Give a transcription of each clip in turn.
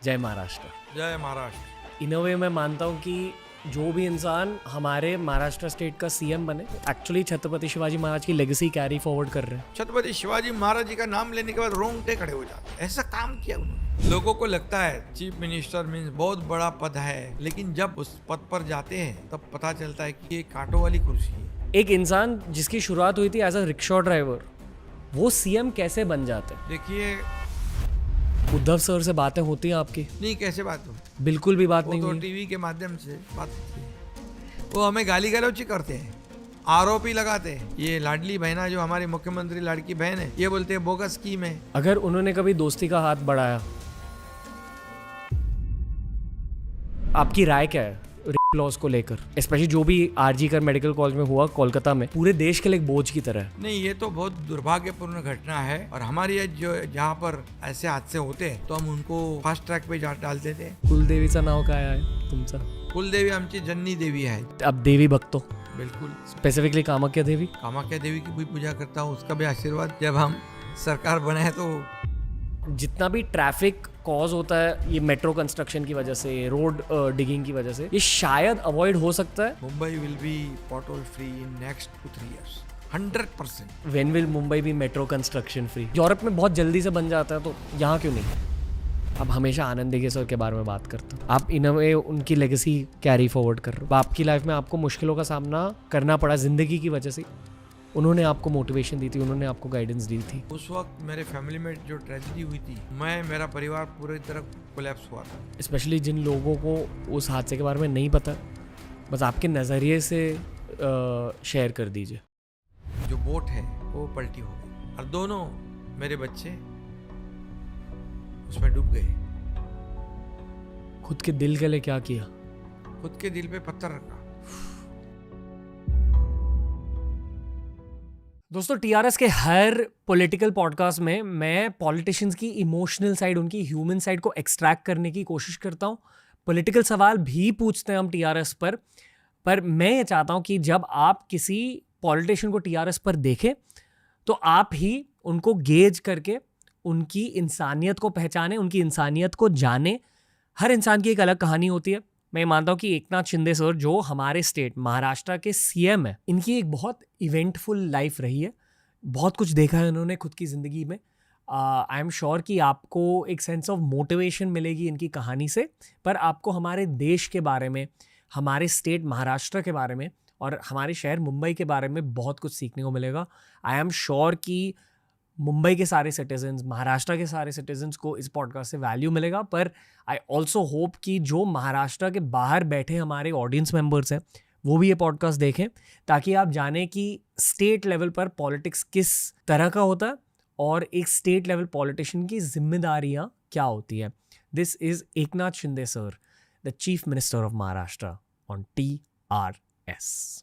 जय महाराष्ट्र। जय महाराष्ट्र। इन अ वे मैं मानता हूँ कि जो भी इंसान हमारे महाराष्ट्र स्टेट का सीएम बने एक्चुअली छत्रपति शिवाजी महाराज की लेगेसी कैरी फॉरवर्ड कर रहे हैं। छत्रपति शिवाजी महाराज जी का नाम लेने के बाद रोंगटे खड़े हो जाते हैं। ऐसा काम किया उन्होंने। लोगों को लगता है चीफ मिनिस्टर मीन्स बहुत बड़ा पद है, लेकिन जब उस पद पर जाते हैं तब पता चलता है कि ये कांटों वाली कुर्सी है। एक इंसान जिसकी शुरुआत हुई थी एज अ रिक्शा ड्राइवर, वो सीएम कैसे बन जाते हैं? देखिए, उद्धव सर से बातें होती हैं आपकी? नहीं, कैसे बात हो, बिल्कुल भी बात वो नहीं तो हुई। टीवी के माध्यम से बात होती है। वो हमें गाली गलौच करते हैं, आरोपी लगाते हैं। ये लाडली बहना जो हमारी मुख्यमंत्री लाड़की बहन है, ये बोलते हैं बोगस स्कीम है। अगर उन्होंने कभी दोस्ती का हाथ बढ़ाया, आपकी राय क्या है लॉस को लेकर, स्पेशली जो भी आरजी कर मेडिकल कॉलेज में हुआ कोलकाता में, पूरे देश के लिए एक बोझ की तरह है? नहीं, ये तो बहुत दुर्भाग्यपूर्ण घटना है और हमारी जो जहाँ पर ऐसे हादसे होते हैं तो हम उनको फास्ट ट्रैक पे डाल देते हैं। कुलदेवीचं नाव काय आहे तुमचं? कुलदेवी आमची जन्नी देवी है। अब देवी बघतो, बिल्कुल। स्पेसिफिकली कामाख्या देवी। कामाख्या देवी की भी पूजा करता हूँ, उसका भी आशीर्वाद जब हम सरकार बनाए तो। जितना भी ट्रैफिक कॉज होता है ये मेट्रो कंस्ट्रक्शन की वजह से, रोड डिगिंग की वजह से, ये शायद अवॉइड हो सकता है। Mumbai will be pothole free in next 2-3 years 100%। When will Mumbai भी मेट्रो कंस्ट्रक्शन फ्री? यूरोप में बहुत जल्दी से बन जाता है, तो यहाँ क्यों नहीं? अब हमेशा आनंद दिघे सर के बारे में बात करता हूँ। आप इन अ वे उनकी लेगेसी कैरी फॉरवर्ड कर रहे हो। आपकी लाइफ में आपको मुश्किलों का सामना करना पड़ा जिंदगी की वजह से, उन्होंने आपको मोटिवेशन दी थी, उन्होंने आपको गाइडेंस दी थी। उस वक्त मेरे फैमिली में जो ट्रेजेडी हुई थी, मेरा परिवार पूरी तरह कोलैप्स हुआ था। स्पेशली जिन लोगों को उस हादसे के बारे में नहीं पता, बस आपके नज़रिए से शेयर कर दीजिए। जो बोट है वो पलटी हो गई और दोनों मेरे बच्चे उसमें डूब गए। खुद के दिल के लिए क्या किया? खुद के दिल पे पत्थर रखा। दोस्तों, टीआरएस के हर पॉलिटिकल पॉडकास्ट में मैं पॉलिटिशियंस की इमोशनल साइड, उनकी ह्यूमन साइड को एक्सट्रैक्ट करने की कोशिश करता हूँ। पॉलिटिकल सवाल भी पूछते हैं हम टीआरएस पर मैं ये चाहता हूँ कि जब आप किसी पॉलिटिशियन को टीआरएस पर देखें तो आप ही उनको गेज करके उनकी इंसानियत को पहचाने, उनकी इंसानियत को जाने। हर इंसान की एक अलग कहानी होती है। मैं मानता हूँ कि एकनाथ शिंदे सर जो हमारे स्टेट महाराष्ट्र के सीएम है, इनकी एक बहुत इवेंटफुल लाइफ रही है। बहुत कुछ देखा है उन्होंने खुद की ज़िंदगी में। आई एम श्योर कि आपको एक सेंस ऑफ मोटिवेशन मिलेगी इनकी कहानी से, पर आपको हमारे देश के बारे में, हमारे स्टेट महाराष्ट्र के बारे में और हमारे शहर मुंबई के बारे में बहुत कुछ सीखने को मिलेगा। आई एम श्योर कि मुंबई के सारे सिटीजन्स, महाराष्ट्र के सारे सिटीजन्स को इस पॉडकास्ट से वैल्यू मिलेगा। पर आई ऑल्सो होप कि जो महाराष्ट्र के बाहर बैठे हमारे ऑडियंस मेंबर्स हैं वो भी ये पॉडकास्ट देखें, ताकि आप जानें कि स्टेट लेवल पर पॉलिटिक्स किस तरह का होता है और एक स्टेट लेवल पॉलिटिशियन की जिम्मेदारियां क्या होती है। This is Eknath Shinde sir, the chief minister of Maharashtra, on TRS।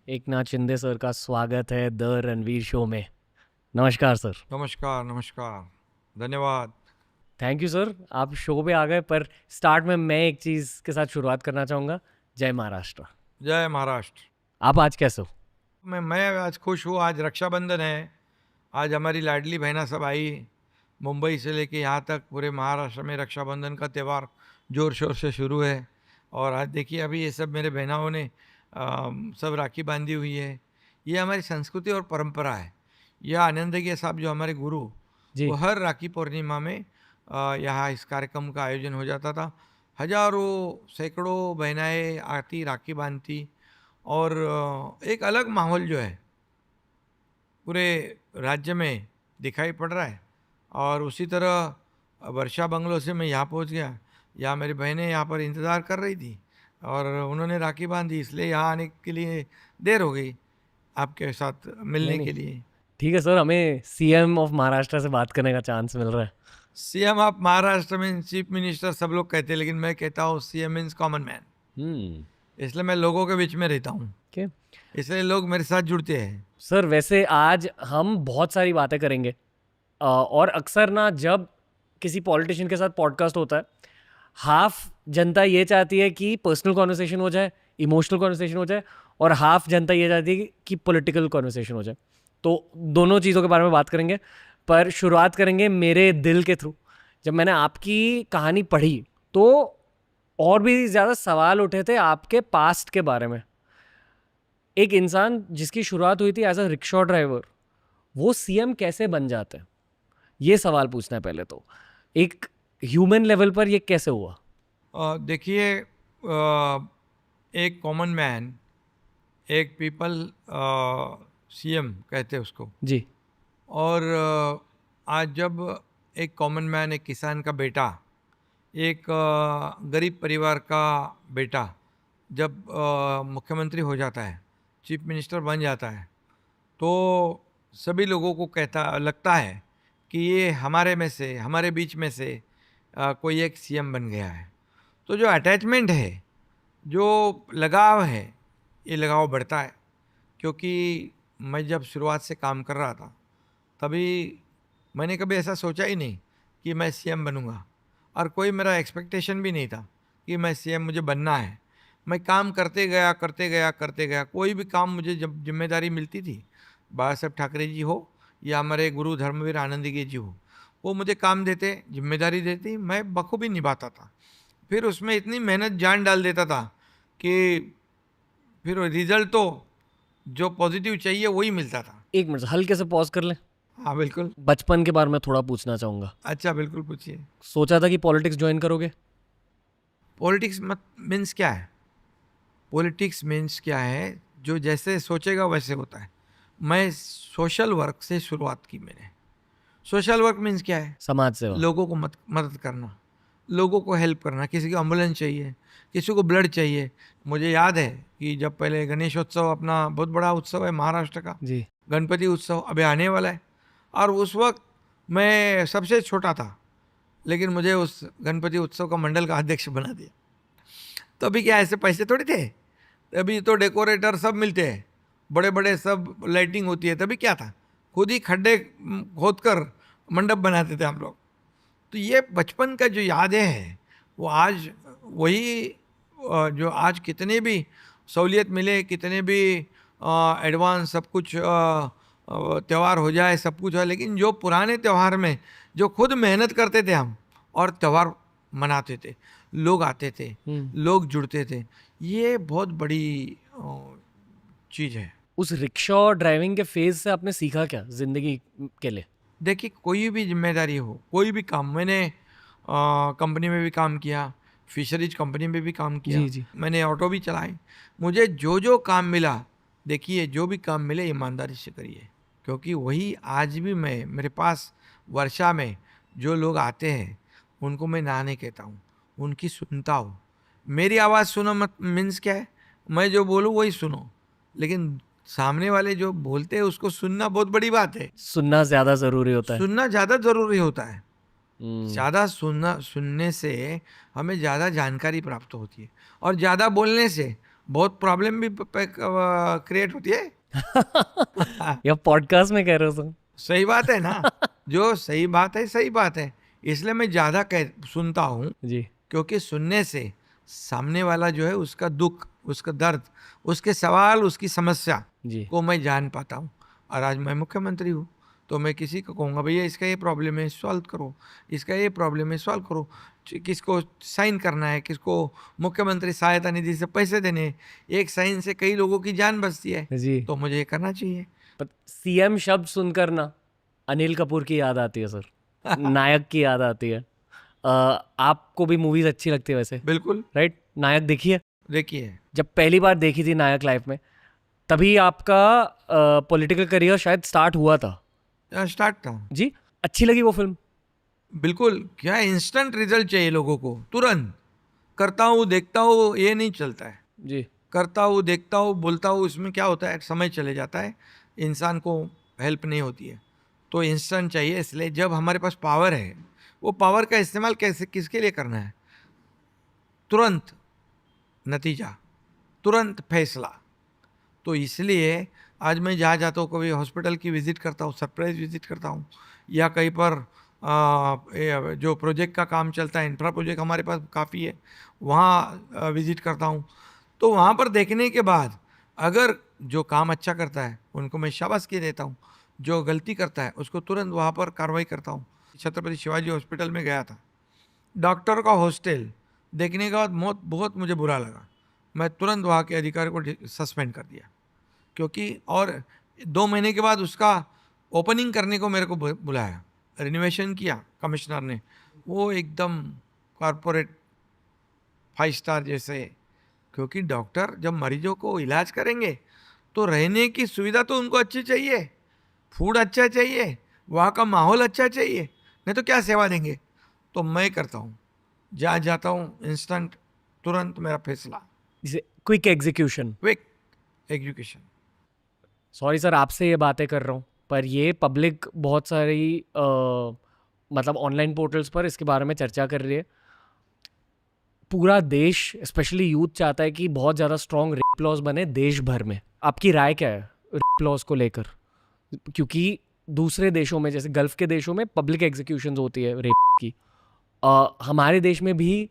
Eknath Shinde sir का स्वागत है द रणवीर शो में। नमस्कार सर। नमस्कार नमस्कार, धन्यवाद। थैंक यू सर, आप शो पे आ गए। पर स्टार्ट में मैं एक चीज़ के साथ शुरुआत करना चाहूँगा। जय महाराष्ट्र। जय महाराष्ट्र। आप आज कैसे हो? मैं आज खुश हूँ। आज रक्षाबंधन है। आज हमारी लाडली बहना सब आई, मुंबई से लेके यहाँ तक पूरे महाराष्ट्र में रक्षाबंधन का त्यौहार ज़ोर शोर से शुरू है। और आज देखिए, अभी ये सब मेरे बहनाओं ने सब राखी बांधी हुई है। ये हमारी संस्कृति और परंपरा है। यह आनंद दिघे साहब जो हमारे गुरु, वो हर राखी पूर्णिमा में यहाँ इस कार्यक्रम का आयोजन हो जाता था। हजारों सैकड़ों बहनाएं आती, राखी बांधती और एक अलग माहौल जो है पूरे राज्य में दिखाई पड़ रहा है। और उसी तरह वर्षा बंगलो से मैं यहाँ पहुँच गया। यहाँ मेरी बहनें यहाँ पर इंतज़ार कर रही थी और उन्होंने राखी बांधी, इसलिए यहाँ आने के लिए देर हो गई आपके साथ मिलने के लिए। ठीक है सर, हमें सीएम ऑफ महाराष्ट्र से बात करने का चांस मिल रहा है। CM of Maharashtra mean chief minister सब लोग कहते हैं, लेकिन मैं कहता हूँ सीएम मीन्स कॉमन मैन। इसलिए मैं लोगों के बीच में रहता हूँ, इसलिए लोग मेरे साथ जुड़ते हैं। सर वैसे आज हम बहुत सारी बातें करेंगे और अक्सर ना जब किसी पॉलिटिशियन के साथ पॉडकास्ट होता है, हाफ जनता ये चाहती है कि पर्सनल कॉन्वर्सेशन हो जाए, इमोशनल कॉन्वर्सेशन हो जाए, और हाफ जनता ये चाहती है कि पॉलिटिकल कॉन्वर्सेशन हो जाए। तो दोनों चीज़ों के बारे में बात करेंगे, पर शुरुआत करेंगे मेरे दिल के थ्रू। जब मैंने आपकी कहानी पढ़ी तो और भी ज़्यादा सवाल उठे थे आपके पास्ट के बारे में। एक इंसान जिसकी शुरुआत हुई थी एज अ रिक्शा ड्राइवर, वो सीएम कैसे बन जाते हैं, ये सवाल पूछना है पहले तो। एक ह्यूमन लेवल पर ये कैसे हुआ? देखिए, एक कॉमन मैन, एक पीपल सीएम कहते हैं उसको। जी। और आज जब एक कॉमन मैन, एक किसान का बेटा, एक गरीब परिवार का बेटा जब मुख्यमंत्री हो जाता है, चीफ मिनिस्टर बन जाता है, तो सभी लोगों को लगता है कि ये हमारे में से, हमारे बीच में से कोई एक सीएम बन गया है। तो जो अटैचमेंट है, जो लगाव है, ये लगाव बढ़ता है। क्योंकि मैं जब शुरुआत से काम कर रहा था, तभी मैंने कभी ऐसा सोचा ही नहीं कि मैं सीएम बनूंगा, और कोई मेरा एक्सपेक्टेशन भी नहीं था कि मैं सीएम मुझे बनना है। मैं काम करते गया करते गया करते गया। कोई भी काम मुझे जब जिम्मेदारी मिलती थी, बाबा साहब ठाकरे जी हो या हमारे गुरु धर्मवीर आनंदगी जी हो, वो मुझे काम देते, जिम्मेदारी देती, मैं बखूबी निभाता था। फिर उसमें इतनी मेहनत जान डाल देता था कि फिर रिजल्ट तो जो पॉजिटिव चाहिए वही मिलता था। एक मिनट हल्के से पॉज कर लें। हाँ बिल्कुल। बचपन के बारे में थोड़ा पूछना चाहूँगा। अच्छा, बिल्कुल पूछिए। सोचा था कि पॉलिटिक्स ज्वाइन करोगे? पॉलिटिक्स मीन्स क्या है? पॉलिटिक्स मीन्स क्या है? जो जैसे सोचेगा वैसे होता है। मैं सोशल वर्क से शुरुआत की मैंने। सोशल वर्क मीन्स क्या है? समाज सेवा। लोगों को मदद करना, लोगों को हेल्प करना। किसी को एम्बुलेंस चाहिए, किसी को ब्लड चाहिए। मुझे याद है कि जब पहले गणेशोत्सव, अपना बहुत बड़ा उत्सव है महाराष्ट्र का, जी। गणपति उत्सव अभी आने वाला है, और उस वक्त मैं सबसे छोटा था, लेकिन मुझे उस गणपति उत्सव का मंडल का अध्यक्ष बना दिया। तो अभी क्या ऐसे पैसे थोड़ी थे, अभी तो डेकोरेटर सब मिलते हैं, बड़े बड़े सब लाइटिंग होती है। तभी क्या था, खुद ही खड्डे खोद कर मंडप बनाते थे हम लोग। तो ये बचपन का जो यादें हैं, वो आज वही जो आज कितने भी सहूलियत मिले, कितने भी एडवांस सब कुछ त्यौहार हो जाए, सब कुछ है, लेकिन जो पुराने त्यौहार में जो खुद मेहनत करते थे हम और त्यौहार मनाते थे, लोग आते थे, लोग जुड़ते थे, ये बहुत बड़ी चीज़ है। उस रिक्शा ड्राइविंग के फेज से आपने सीखा क्या जिंदगी के लिए? देखिए, कोई भी जिम्मेदारी हो, कोई भी काम, मैंने कंपनी में भी काम किया, फिशरीज कंपनी में भी काम किया, जी, जी। मैंने ऑटो भी चलाई। मुझे जो जो काम मिला, देखिए जो भी काम मिले ईमानदारी से करिए, क्योंकि वही आज भी मेरे पास वर्षा में जो लोग आते हैं उनको मैं ना नहीं कहता हूँ, उनकी सुनता हूँ। मेरी आवाज़ सुनो मत मीन्स क्या है, मैं जो बोलूँ वही सुनो, लेकिन सामने वाले जो बोलते हैं उसको सुनना बहुत बड़ी बात है। सुनना ज्यादा जरूरी होता है। सुनना ज़्यादा ज़रूरी होता है। हम्म। ज़्यादा सुनने से हमें ज़्यादा जानकारी प्राप्त होती है, और ज़्यादा बोलने से बहुत प्रॉब्लम भी क्रिएट होती है। या पॉडकास्ट में कह रहे हो तुम? सही बात है ना, जो सही बात है सही बात है। इसलिए मैं ज़्यादा सुनता हूँ, जी। क्योंकि सुनने से सामने वाला जो है उसका दुख, उसका दर्द, उसके सवाल, उसकी समस्या जी। को मैं जान पाता हूँ। और आज मैं मुख्यमंत्री हूँ, तो मैं किसी को कहूँगा भैया इसका ये प्रॉब्लम है, सॉल्व करो, इसका ये प्रॉब्लम है, सॉल्व करो। किसको साइन करना है, किसको मुख्यमंत्री सहायता निधि से पैसे देने हैं, एक साइन से कई लोगों की जान बचती है, जी। तो मुझे ये करना चाहिए। सीएम शब्द सुनकर ना अनिल कपूर की याद आती है सर, नायक की याद आती है। आपको भी मूवीज अच्छी लगती है वैसे? बिल्कुल। राइट। नायक देखी है? देखिए, जब पहली बार देखी थी नायक लाइफ में, तभी आपका पॉलिटिकल करियर शायद स्टार्ट हुआ था? स्टार्ट था जी। अच्छी लगी वो फिल्म? बिल्कुल। क्या इंस्टेंट रिजल्ट चाहिए लोगों को, तुरंत। करता हूँ, देखता हूँ, ये नहीं चलता है। जी। करता हूँ, देखता हूँ, बोलता हूँ, इसमें क्या होता है, समय चले जाता है, इंसान को हेल्प नहीं होती है। तो इंस्टेंट चाहिए। इसलिए जब हमारे पास पावर है, वो पावर का इस्तेमाल कैसे, किसके लिए करना है? तुरंत नतीजा, तुरंत फैसला। तो इसलिए आज मैं जहाँ जाता हूँ कभी हॉस्पिटल की विज़िट करता हूँ, सरप्राइज विज़िट करता हूँ, या कहीं पर जो प्रोजेक्ट का काम चलता है, इंफ्रा प्रोजेक्ट हमारे पास काफ़ी है, वहाँ विज़िट करता हूँ। तो वहाँ पर देखने के बाद अगर जो काम अच्छा करता है उनको मैं शाबाशी देता हूँ, जो गलती करता है उसको तुरंत वहाँ पर कार्रवाई करता हूँ। छत्रपति शिवाजी हॉस्पिटल में गया था, डॉक्टर का हॉस्टल देखने के बाद बहुत बहुत मुझे बुरा लगा। मैं तुरंत वहाँ के अधिकारी को सस्पेंड कर दिया, क्योंकि और 2 महीने के बाद उसका ओपनिंग करने को मेरे को बुलाया, रिनोवेशन किया कमिश्नर ने, वो एकदम कॉरपोरेट 5 स्टार जैसे। क्योंकि डॉक्टर जब मरीजों को इलाज करेंगे तो रहने की सुविधा तो उनको अच्छी चाहिए, फूड अच्छा चाहिए, वहाँ का माहौल अच्छा चाहिए, नहीं तो क्या सेवा देंगे। तो मैं करता हूँ, जहाँ जाता हूँ इंस्टेंट, तुरंत मेरा फैसला, जैसे quick execution. Quick execution. Sorry sir, आपसे ये बातें कर रहा हूँ, पर ये पब्लिक बहुत सारी मतलब ऑनलाइन पोर्टल्स पर इसके बारे में चर्चा कर रही है। पूरा देश, स्पेशली यूथ, चाहता है कि बहुत ज़्यादा स्ट्रॉन्ग रेप लॉज बने देश भर में। आपकी राय क्या है रेप लॉज को लेकर? क्योंकि दूसरे देशों में, जैसे गल्फ के देशों में, पब्लिक एग्जीक्यूशन होती है रेप की। हमारे देश में भी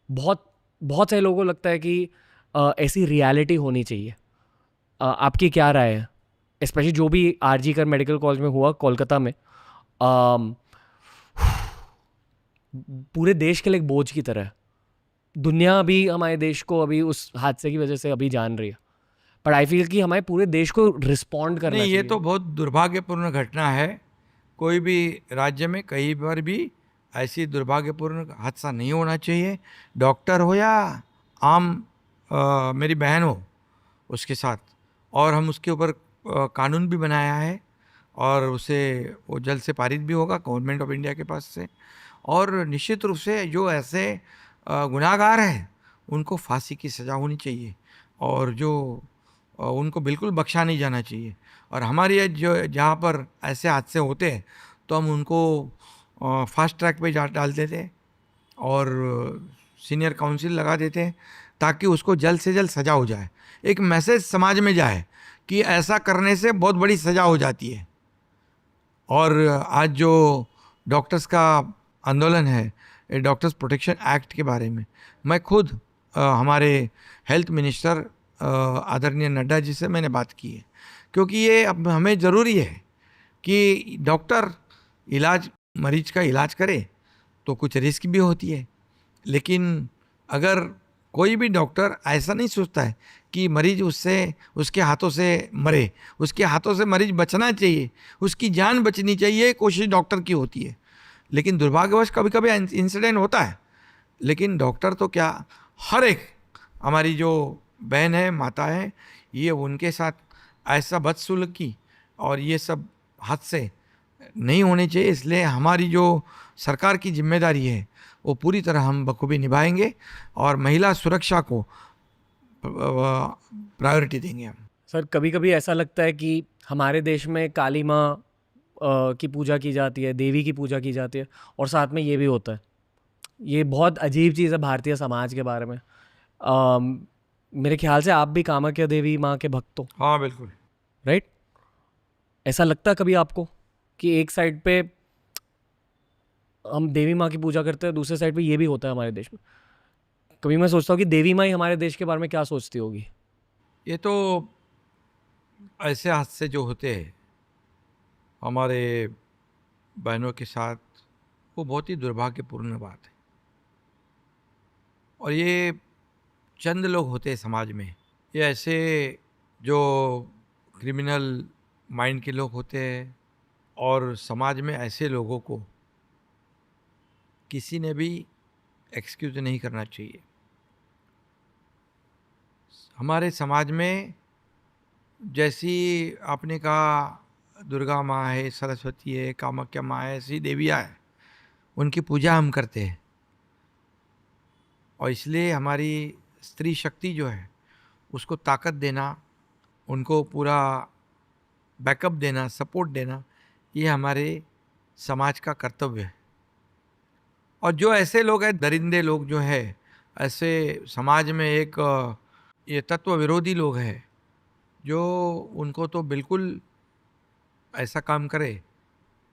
बहुत बहुत सारे लोगों को लगता है कि ऐसी रियलिटी होनी चाहिए। आपकी क्या राय है? स्पेशली जो भी आरजी कर मेडिकल कॉलेज में हुआ कोलकाता में, अम, पूरे देश के लिए एक बोझ की तरह है। दुनिया अभी हमारे देश को अभी उस हादसे की वजह से अभी जान रही है, पर आई फील कि हमारे पूरे देश को रिस्पॉन्ड करना नहीं, ये चाहिए। तो बहुत दुर्भाग्यपूर्ण घटना है। कोई भी राज्य में कहीं पर भी ऐसी दुर्भाग्यपूर्ण हादसा नहीं होना चाहिए, डॉक्टर हो या आम मेरी बहन हो उसके साथ। और हम उसके ऊपर कानून भी बनाया है, और उसे वो जल्द से पारित भी होगा गवर्नमेंट ऑफ इंडिया के पास से। और निश्चित रूप से जो ऐसे गुनाहगार हैं उनको फांसी की सज़ा होनी चाहिए, और जो उनको बिल्कुल बख्शा नहीं जाना चाहिए। और हमारे यहाँ जो जहाँ पर ऐसे हादसे होते हैं तो हम उनको फास्ट ट्रैक पे डाल देते हैं और सीनियर काउंसिल लगा देते हैं, ताकि उसको जल्द से जल्द सज़ा हो जाए। एक मैसेज समाज में जाए कि ऐसा करने से बहुत बड़ी सज़ा हो जाती है। और आज जो डॉक्टर्स का आंदोलन है, डॉक्टर्स प्रोटेक्शन एक्ट के बारे में, मैं खुद हमारे हेल्थ मिनिस्टर आदरणीय नड्डा जी से मैंने बात की है, क्योंकि ये अब हमें ज़रूरी है कि डॉक्टर मरीज का इलाज करे तो कुछ रिस्क भी होती है, लेकिन अगर कोई भी डॉक्टर ऐसा नहीं सोचता है कि मरीज उसके हाथों से मरे, उसके हाथों से मरीज बचना चाहिए, उसकी जान बचनी चाहिए, कोशिश डॉक्टर की होती है। लेकिन दुर्भाग्यवश कभी कभी इंसिडेंट होता है, लेकिन डॉक्टर तो क्या, हर एक हमारी जो बहन है, माता है, ये उनके साथ ऐसा बदसलूकी और ये सब हादसे नहीं होने चाहिए। इसलिए हमारी जो सरकार की जिम्मेदारी है वो पूरी तरह हम बखूबी निभाएंगे, और महिला सुरक्षा को प्रायोरिटी देंगे हम। सर, कभी कभी ऐसा लगता है कि हमारे देश में काली माँ की पूजा की जाती है, देवी की पूजा की जाती है, और साथ में ये भी होता है। ये बहुत अजीब चीज़ है भारतीय समाज के बारे में। मेरे ख्याल से आप भी कामाख्या देवी माँ के भक्त हो, हाँ बिल्कुल। राइट? ऐसा लगता है कभी आपको कि एक साइड पे हम देवी माँ की पूजा करते हैं, दूसरे साइड पे ये भी होता है हमारे देश में? कभी मैं सोचता हूँ कि देवी माँ ही हमारे देश के बारे में क्या सोचती होगी। ये तो ऐसे हादसे जो होते हैं हमारे बहनों के साथ, वो बहुत ही दुर्भाग्यपूर्ण बात है। और ये चंद लोग होते हैं समाज में, ये ऐसे जो क्रिमिनल माइंड के लोग होते हैं, और समाज में ऐसे लोगों को किसी ने भी एक्सक्यूज नहीं करना चाहिए। हमारे समाज में जैसी आपने कहा दुर्गा माँ है, सरस्वती है, कामाख्या माँ है, ऐसी देवियाँ है, उनकी पूजा हम करते हैं। और इसलिए हमारी स्त्री शक्ति जो है उसको ताकत देना, उनको पूरा बैकअप देना, सपोर्ट देना, ये हमारे समाज का कर्तव्य है। और जो ऐसे लोग हैं, दरिंदे लोग जो है, ऐसे समाज में एक ये तत्व विरोधी लोग हैं, जो उनको तो बिल्कुल ऐसा काम करे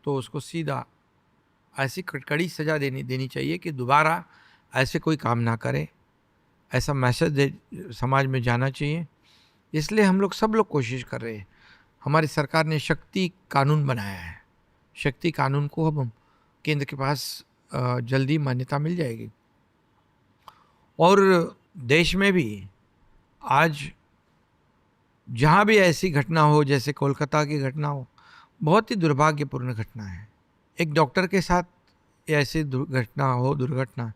तो उसको सीधा ऐसी कड़ी सज़ा देनी चाहिए कि दोबारा ऐसे कोई काम ना करे। ऐसा मैसेज समाज में जाना चाहिए। इसलिए हम लोग सब लोग कोशिश कर रहे हैं। हमारी सरकार ने शक्ति कानून बनाया है। शक्ति कानून को अब केंद्र के पास जल्दी मान्यता मिल जाएगी। और देश में भी आज जहाँ भी ऐसी घटना हो, जैसे कोलकाता की घटना हो, बहुत ही दुर्भाग्यपूर्ण घटना है। एक डॉक्टर के साथ ऐसी दुर्घटना,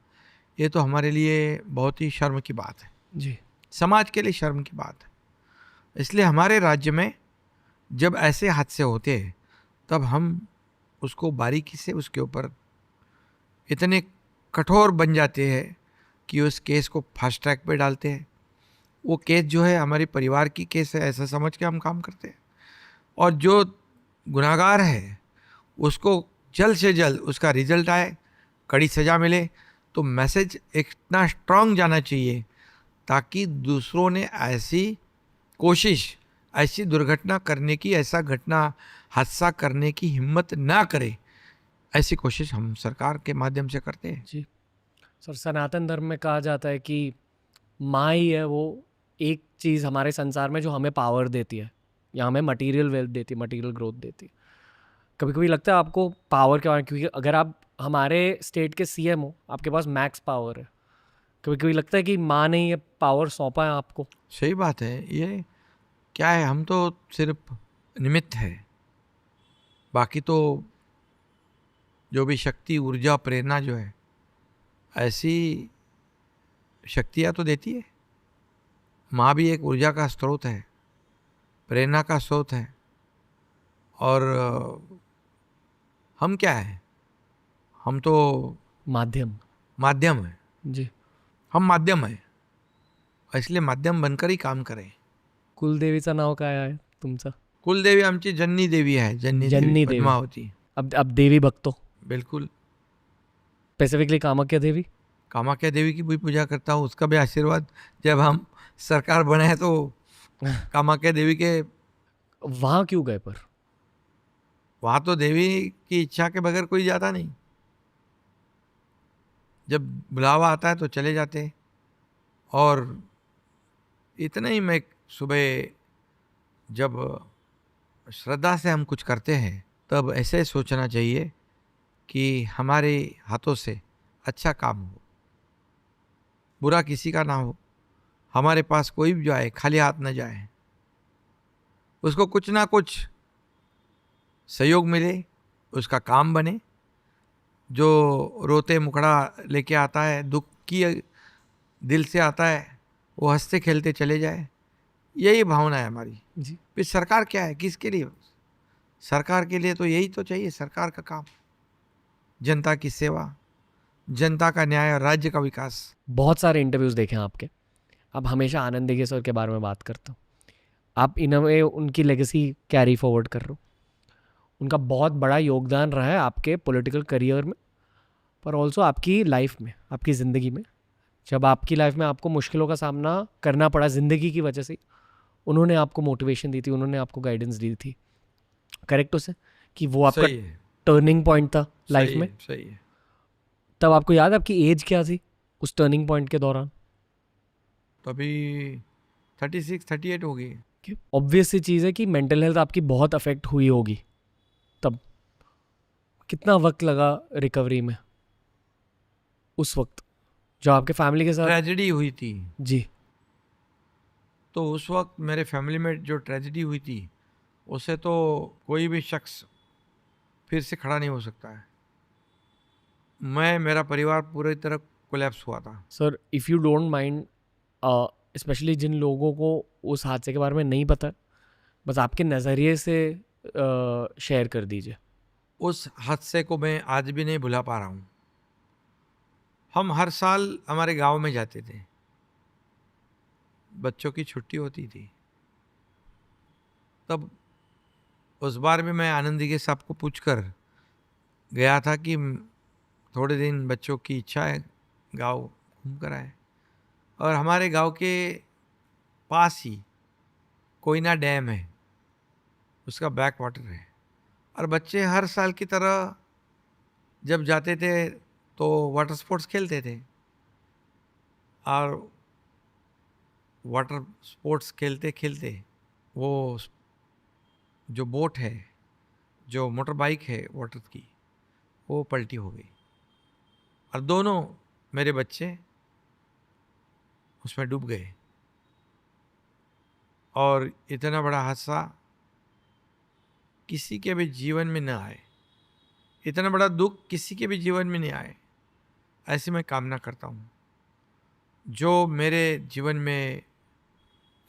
ये तो हमारे लिए बहुत ही शर्म की बात है जी। समाज के लिए शर्म की बात है। इसलिए हमारे राज्य में जब ऐसे हादसे होते हैं तब हम उसको बारीकी से उसके ऊपर इतने कठोर बन जाते हैं कि उस केस को फास्ट ट्रैक पे डालते हैं। वो केस जो है हमारे परिवार की केस है ऐसा समझ के हम काम करते हैं। और जो गुनाहगार है उसको जल्द से जल्द उसका रिजल्ट आए, कड़ी सज़ा मिले, तो मैसेज इतना स्ट्रांग जाना चाहिए ताकि दूसरों ने ऐसी कोशिश, ऐसी दुर्घटना करने की, ऐसा घटना हादसा करने की हिम्मत ना करे। ऐसी कोशिश हम सरकार के माध्यम से करते हैं। जी सर, सनातन धर्म में कहा जाता है कि माँ ही है वो एक चीज़ हमारे संसार में जो हमें पावर देती है या हमें मटेरियल वेल्थ देती है, मटेरियल ग्रोथ देती है। कभी कभी लगता है आपको पावर के बारे में, क्योंकि अगर आप हमारे स्टेट के सीएम हो, आपके पास मैक्स पावर है। कभी कभी लगता है कि माँ ने ये पावर सौंपा है आपको। सही बात है। ये क्या है, हम तो सिर्फ निमित्त है। बाकी तो जो भी शक्ति, ऊर्जा, प्रेरणा जो है, ऐसी शक्तियाँ तो देती है। माँ भी एक ऊर्जा का स्रोत है, प्रेरणा का स्रोत है। और हम क्या है, हम तो माध्यम है। जी। हम माध्यम है, इसलिए माध्यम बनकर ही काम करें। कुलदेवीचं नाव काय आहे तुमचं? कुलदेवी आमची जन्नी देवी है, जन्नी देवी पद्मावती। अब देवी बघतो बिल्कुल। स्पेसिफिकली कामाख्या देवी। कामाख्या देवी की भी पूजा करता हूँ, उसका भी आशीर्वाद जब हम सरकार बनाए तो कामाख्या देवी के। वहाँ क्यों गए पर? वहाँ तो देवी की इच्छा के बगैर कोई जाता नहीं। जब बुलावा आता है तो चले जाते हैं। और इतना ही, मैं सुबह जब श्रद्धा से हम कुछ करते हैं तब ऐसे सोचना चाहिए कि हमारे हाथों से अच्छा काम हो, बुरा किसी का ना हो। हमारे पास कोई भी जाए खाली हाथ न जाए, उसको कुछ ना कुछ सहयोग मिले, उसका काम बने। जो रोते मुखड़ा लेके आता है, दुख की दिल से आता है, वो हंसते खेलते चले जाए। यही भावना है हमारी जी। फिर सरकार क्या है, किसके लिए? सरकार के लिए तो यही तो चाहिए। सरकार का काम जनता की सेवा, जनता का न्याय और राज्य का विकास। बहुत सारे इंटरव्यूज़ देखे हैं आपके। आप हमेशा आनंद दिघे सर के बारे में बात करते हो। आप इन अ वे उनकी लेगेसी कैरी फॉरवर्ड कर रहे हो। उनका बहुत बड़ा योगदान रहा है आपके पॉलिटिकल करियर में, पर ऑल्सो आपकी लाइफ में, आपकी ज़िंदगी में। जब आपकी लाइफ में आपको मुश्किलों का सामना करना पड़ा ज़िंदगी की वजह से, उन्होंने आपको मोटिवेशन दी थी, उन्होंने आपको गाइडेंस दी थी। करेक्ट उसे कि वो आपका सही है, टर्निंग पॉइंट था लाइफ में। सही है। तब आपको याद है आपकी एज क्या थी उस टर्निंग पॉइंट के दौरान? तो अभी 36-38 हो गई। ऑब्वियस सी चीज़ है कि मेंटल हेल्थ आपकी बहुत अफेक्ट हुई होगी। तब कितना वक्त लगा रिकवरी में उस वक्त जो आपके फैमिली के साथ ट्रेजेडी हुई थी? जी। तो उस वक्त मेरे फैमिली में जो ट्रेजेडी हुई थी, उससे तो कोई भी शख्स फिर से खड़ा नहीं हो सकता है। मेरा परिवार पूरी तरह कोलैप्स हुआ था। Sir if you don't mind, specially जिन लोगों को उस हादसे के बारे में नहीं पता, बस आपके नज़रिए से शेयर कर दीजिए। उस हादसे को मैं आज भी नहीं भुला पा रहा हूँ। हम हर साल हमारे गांव में जाते थे, बच्चों की छुट्टी होती थी। तब उस बार भी मैं आनंद दिघे साहब को पूछकर गया था कि थोड़े दिन बच्चों की इच्छा है गांव घूम कर आए। और हमारे गांव के पास ही कोयना डैम है, उसका बैक वाटर है। और बच्चे हर साल की तरह जब जाते थे तो वाटर स्पोर्ट्स खेलते थे, और वाटर स्पोर्ट्स खेलते खेलते वो जो बोट है, जो मोटर बाइक है वाटर की, वो पलटी हो गई और दोनों मेरे बच्चे उसमें डूब गए। और इतना बड़ा हादसा किसी के भी जीवन में न आए, इतना बड़ा दुख किसी के भी जीवन में नहीं आए, ऐसी मैं कामना करता हूँ। जो मेरे जीवन में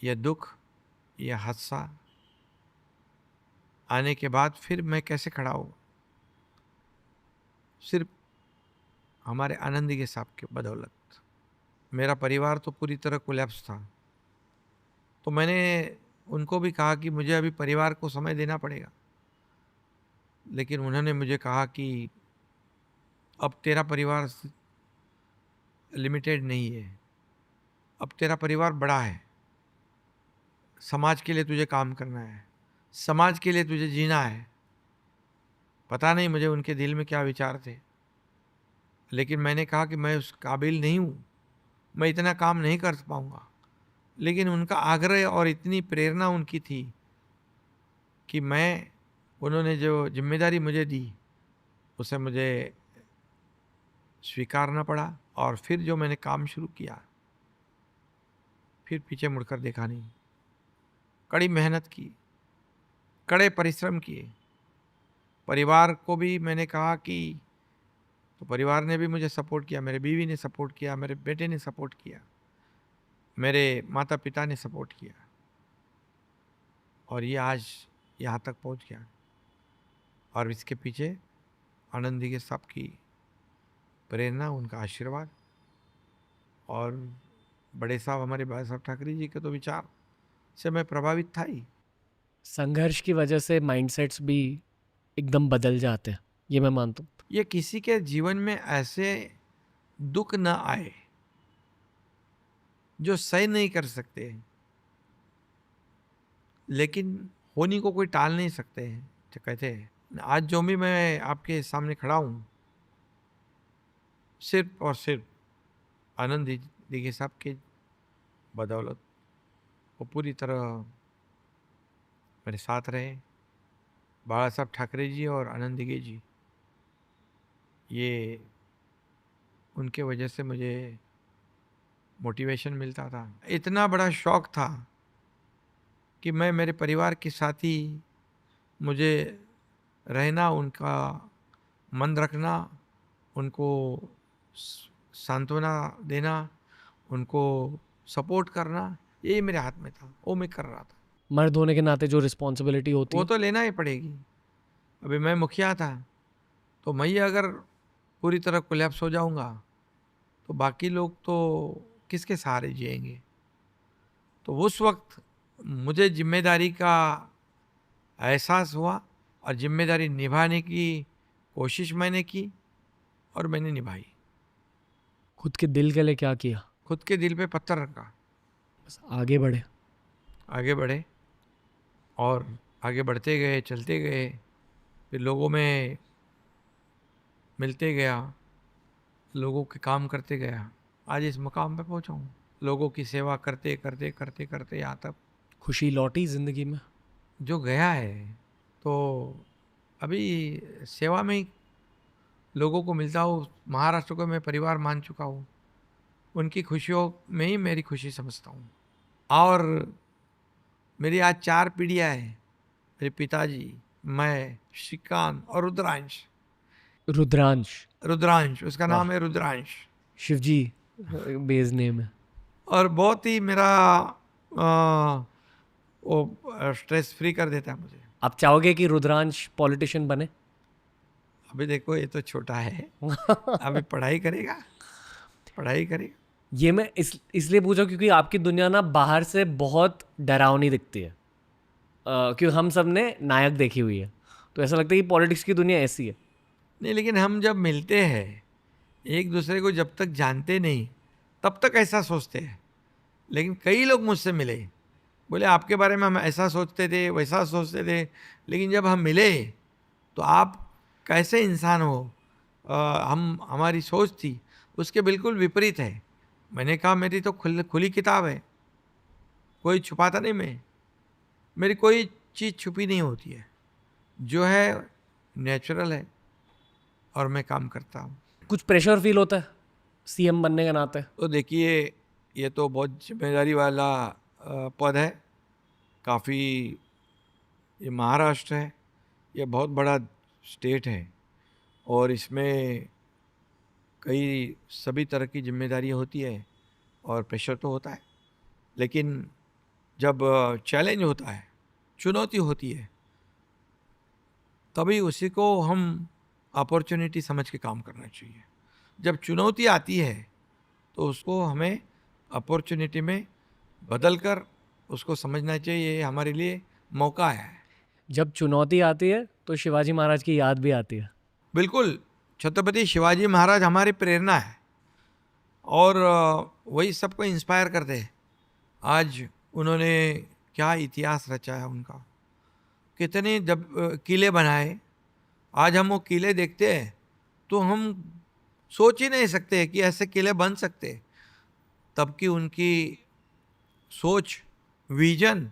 यह दुख, यह हादसा आने के बाद फिर मैं कैसे खड़ा हूँ, सिर्फ हमारे आनंदी के साहब के बदौलत। मेरा परिवार तो पूरी तरह कोलैप्स था, तो मैंने उनको भी कहा कि मुझे अभी परिवार को समय देना पड़ेगा, लेकिन उन्होंने मुझे कहा कि अब तेरा परिवार लिमिटेड नहीं है, अब तेरा परिवार बड़ा है, समाज के लिए तुझे काम करना है, समाज के लिए तुझे जीना है। पता नहीं मुझे उनके दिल में क्या विचार थे, लेकिन मैंने कहा कि मैं उस काबिल नहीं हूँ, मैं इतना काम नहीं कर पाऊँगा। लेकिन उनका आग्रह और इतनी प्रेरणा उनकी थी कि उन्होंने जो जिम्मेदारी मुझे दी उसे मुझे स्वीकारना पड़ा। और फिर जो मैंने काम शुरू किया, फिर पीछे मुड़कर देखा नहीं। कड़ी मेहनत की, कड़े परिश्रम किए। परिवार को भी मैंने कहा कि, तो परिवार ने भी मुझे सपोर्ट किया, मेरे बीवी ने सपोर्ट किया, मेरे बेटे ने सपोर्ट किया, मेरे माता पिता ने सपोर्ट किया, और ये आज यहाँ तक पहुँच गया। और इसके पीछे आनंदी के साहब की प्रेरणा, उनका आशीर्वाद, और बड़े साहब हमारे भाई साहब ठाकरे जी के तो विचार से मैं प्रभावित था ही। संघर्ष की वजह से माइंडसेट्स भी एकदम बदल जाते हैं, ये मैं मानता हूँ। ये किसी के जीवन में ऐसे दुख न आए जो सह नहीं कर सकते, लेकिन होनी को कोई टाल नहीं सकते हैं। जो कहते हैं, आज जो भी मैं आपके सामने खड़ा हूँ, सिर्फ और सिर्फ आनंद दीघे साहब के बदौलत। वो पूरी तरह मेरे साथ रहे। बाला साहब ठाकरे जी और आनंद दीघे जी, ये उनके वजह से मुझे मोटिवेशन मिलता था। इतना बड़ा शौक था कि मैं मेरे परिवार के साथ ही मुझे रहना, उनका मन रखना, उनको सांत्वना देना, उनको सपोर्ट करना, यही मेरे हाथ में था, वो मैं कर रहा था। मर्द होने के नाते जो रिस्पॉन्सिबिलिटी होती वो है तो लेना ही पड़ेगी। अभी मैं मुखिया था, तो मैं अगर पूरी तरह कोलैप्स हो जाऊंगा तो बाकी लोग तो किसके सहारे जिएंगे। तो उस वक्त मुझे जिम्मेदारी का एहसास हुआ और जिम्मेदारी निभाने की कोशिश मैंने की और मैंने निभाई। खुद के दिल के लिए क्या किया? खुद के दिल पे पत्थर रखा, बस आगे बढ़े। आगे बढ़े, और आगे बढ़ते गए, चलते गए, फिर लोगों में मिलते गया, लोगों के काम करते गया, आज इस मुकाम पे पहुंचा हूँ। लोगों की सेवा करते करते करते करते यहाँ तक खुशी लौटी जिंदगी में? जो गया है, तो अभी सेवा में ही लोगों को मिलता हूँ। महाराष्ट्र को मैं परिवार मान चुका हूँ, उनकी खुशियों में ही मेरी खुशी समझता हूँ। और मेरी आज 4 पीढ़ियाँ हैं, मेरे पिताजी, मैं, श्रीकांत और रुद्रांश। रुद्रांश उसका नाम है, रुद्रांश। शिवजी बेस नेम है। और बहुत ही मेरा वो स्ट्रेस फ्री कर देता है मुझे। आप चाहोगे कि रुद्रांश पॉलिटिशियन बने? अभी देखो, ये तो छोटा है, अभी पढ़ाई करेगा। ये मैं इसलिए पूछा क्योंकि आपकी दुनिया ना बाहर से बहुत डरावनी दिखती है, क्योंकि हम सब ने नायक देखी हुई है, तो ऐसा लगता है कि पॉलिटिक्स की दुनिया ऐसी है। नहीं, लेकिन हम जब मिलते हैं, एक दूसरे को जब तक जानते नहीं तब तक ऐसा सोचते हैं। लेकिन कई लोग मुझसे मिले बोले आपके बारे में हम ऐसा सोचते थे, वैसा सोचते थे, लेकिन जब हम मिले तो आप कैसे इंसान हो, हमारी सोच थी उसके बिल्कुल विपरीत है। मैंने कहा मेरी तो खुली किताब है, कोई छुपाता नहीं, मेरी कोई चीज़ छुपी नहीं होती है, जो है नेचुरल है और मैं काम करता हूँ। कुछ प्रेशर फील होता है सीएम बनने के नाते? तो देखिए, ये तो बहुत जिम्मेदारी वाला पद है, काफ़ी, ये महाराष्ट्र है, ये बहुत बड़ा स्टेट है और इसमें कई सभी तरह की जिम्मेदारी होती है और प्रेशर तो होता है, लेकिन जब चैलेंज होता है, चुनौती होती है, तभी उसी को हम अपॉर्चुनिटी समझ के काम करना चाहिए। जब चुनौती आती है तो उसको हमें अपॉर्चुनिटी में बदल कर उसको समझना चाहिए, ये हमारे लिए मौका है। जब चुनौती आती है तो शिवाजी महाराज की याद भी आती है। बिल्कुल, छत्रपति शिवाजी महाराज हमारी प्रेरणा है और वही सबको इंस्पायर करते हैं। आज उन्होंने क्या इतिहास रचा है उनका, कितने जब किले बनाए, आज हम वो किले देखते हैं तो हम सोच ही नहीं सकते कि ऐसे किले बन सकते। तब की उनकी सोच, विजन,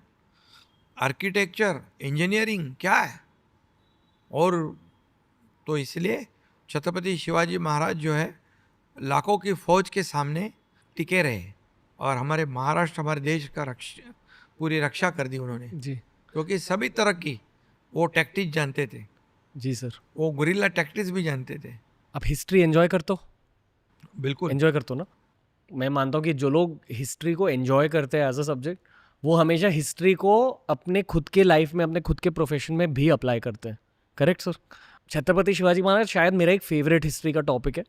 आर्किटेक्चर, इंजीनियरिंग क्या है। और तो इसलिए छत्रपति शिवाजी महाराज जो है लाखों की फौज के सामने टिके रहे और हमारे महाराष्ट्र, हमारे देश का पूरी रक्षा कर दी उन्होंने, जी क्योंकि सभी तरह की वो टैक्टिक्स जानते थे, जी सर। वो गुरिल्ला टैक्टिक्स भी जानते थे। आप हिस्ट्री एंजॉय करते हो? बिल्कुल। एंजॉय करते हो ना? मैं मानता हूँ कि जो लोग हिस्ट्री को एंजॉय करते हैं एज अ सब्जेक्ट, वो हमेशा हिस्ट्री को अपने खुद के लाइफ में, अपने खुद के प्रोफेशन में भी अप्लाई करते हैं। Correct sir? छत्रपति शिवाजी महाराज शायद मेरा एक फेवरेट हिस्ट्री का टॉपिक है,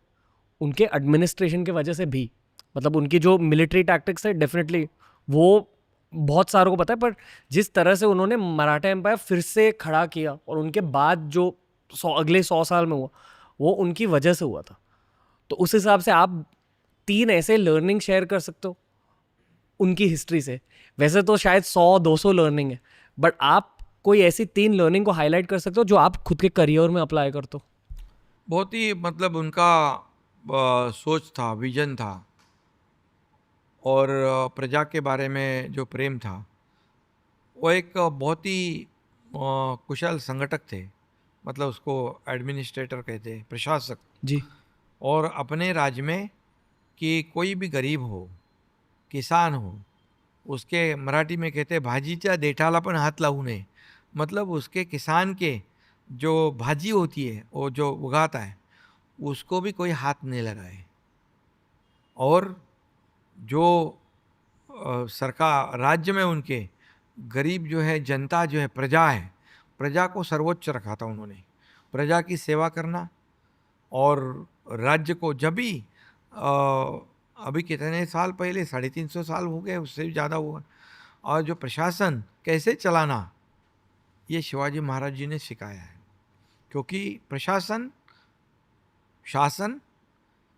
उनके एडमिनिस्ट्रेशन की वजह से भी। मतलब उनकी जो मिलिट्री टैक्टिक्स है, डेफिनेटली वो बहुत सारों को पता है, पर जिस तरह से उन्होंने मराठा एम्पायर फिर से खड़ा किया और उनके बाद जो अगले 100 साल में हुआ, वो उनकी वजह से हुआ था। तो उस हिसाब से आप 3 ऐसे लर्निंग शेयर कर सकते हो उनकी हिस्ट्री से। वैसे तो शायद 100-200 लर्निंग है, बट आप कोई ऐसी 3 लर्निंग को हाईलाइट कर सकते हो जो आप खुद के करियर में अप्लाई करते हो। बहुत ही मतलब उनका सोच था, विजन था और प्रजा के बारे में जो प्रेम था, वो एक बहुत ही कुशल संगठक थे। मतलब उसको एडमिनिस्ट्रेटर कहते हैं, प्रशासक। जी और अपने राज्य में कि कोई भी गरीब हो, किसान हो, उसके मराठी में कहते हैं भाजीच्या देठाला पण हात लावू नये। मतलब उसके किसान के जो भाजी होती है, वो जो उगाता है, उसको भी कोई हाथ नहीं लगाए। और जो सरकार राज्य में उनके गरीब जो है, जनता जो है, प्रजा है, प्रजा को सर्वोच्च रखा था उन्होंने। प्रजा की सेवा करना और राज्य को जब भी अभी कितने साल पहले, 350 साल हो गए, उससे भी ज़्यादा हुआ, और जो प्रशासन कैसे चलाना, ये शिवाजी महाराज जी ने सिखाया है। क्योंकि प्रशासन, शासन,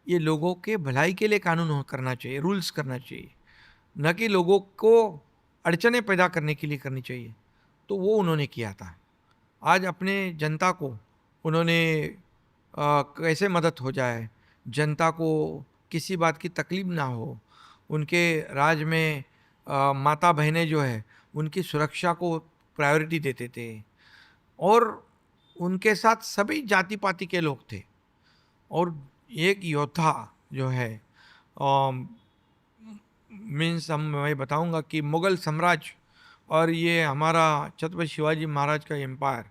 ये लोगों के भलाई के लिए कानून करना चाहिए, रूल्स करना चाहिए, न कि लोगों को अड़चने पैदा करने के लिए करनी चाहिए। तो वो उन्होंने किया था। आज अपने जनता को उन्होंने कैसे मदद हो जाए, जनता को किसी बात की तकलीफ ना हो, उनके राज में माता बहनें जो है उनकी सुरक्षा को प्रायोरिटी देते थे। और उनके साथ सभी जाति पाति के लोग थे। और एक योद्धा जो है, मीन्स मैं बताऊंगा कि मुग़ल साम्राज्य और ये हमारा छत्रपति शिवाजी महाराज का एम्पायर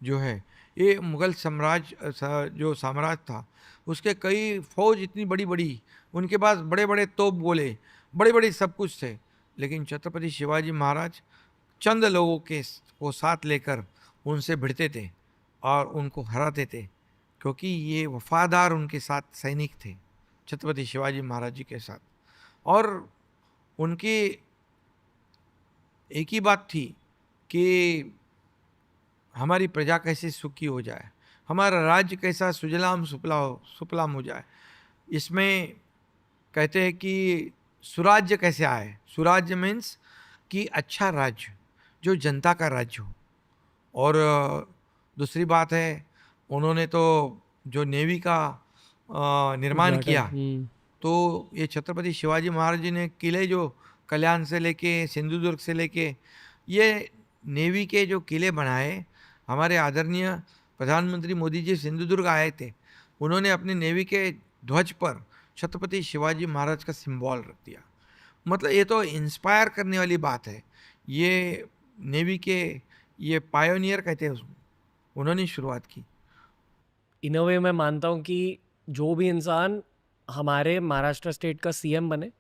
जो है, ये मुग़ल साम्राज्य जो साम्राज्य था, उसके कई फौज इतनी बड़ी बड़ी, उनके पास बड़े बड़े तोप गोले, बड़े बड़े सब कुछ थे, लेकिन छत्रपति शिवाजी महाराज चंद लोगों के को साथ लेकर उनसे भिड़ते थे और उनको हराते थे, क्योंकि ये वफादार उनके साथ सैनिक थे, छत्रपति शिवाजी महाराज जी के साथ। और उनकी एक ही बात थी कि हमारी प्रजा कैसे सुखी हो जाए, हमारा राज्य कैसा सुजलाम सुफलाम हो जाए। इसमें कहते हैं कि सुराज्य कैसे आए। सुराज्य मीन्स कि अच्छा राज्य, जो जनता का राज्य हो। और दूसरी बात है, उन्होंने तो जो नेवी का निर्माण उद्घाटन, किया, तो ये छत्रपति शिवाजी महाराज जी ने किले जो कल्याण से लेके सिंधुदुर्ग से लेके ये नेवी के जो किले बनाए, हमारे आदरणीय प्रधानमंत्री मोदी जी सिंधुदुर्ग आए थे, उन्होंने अपने नेवी के ध्वज पर छत्रपति शिवाजी महाराज का सिंबल रख दिया। मतलब ये तो इंस्पायर करने वाली बात है। ये नेवी के ये पायोनियर कहते हैं उसमें, उन्होंने शुरुआत की। इन अ वे मैं मानता हूँ कि जो भी इंसान हमारे महाराष्ट्र स्टेट का सीएम बने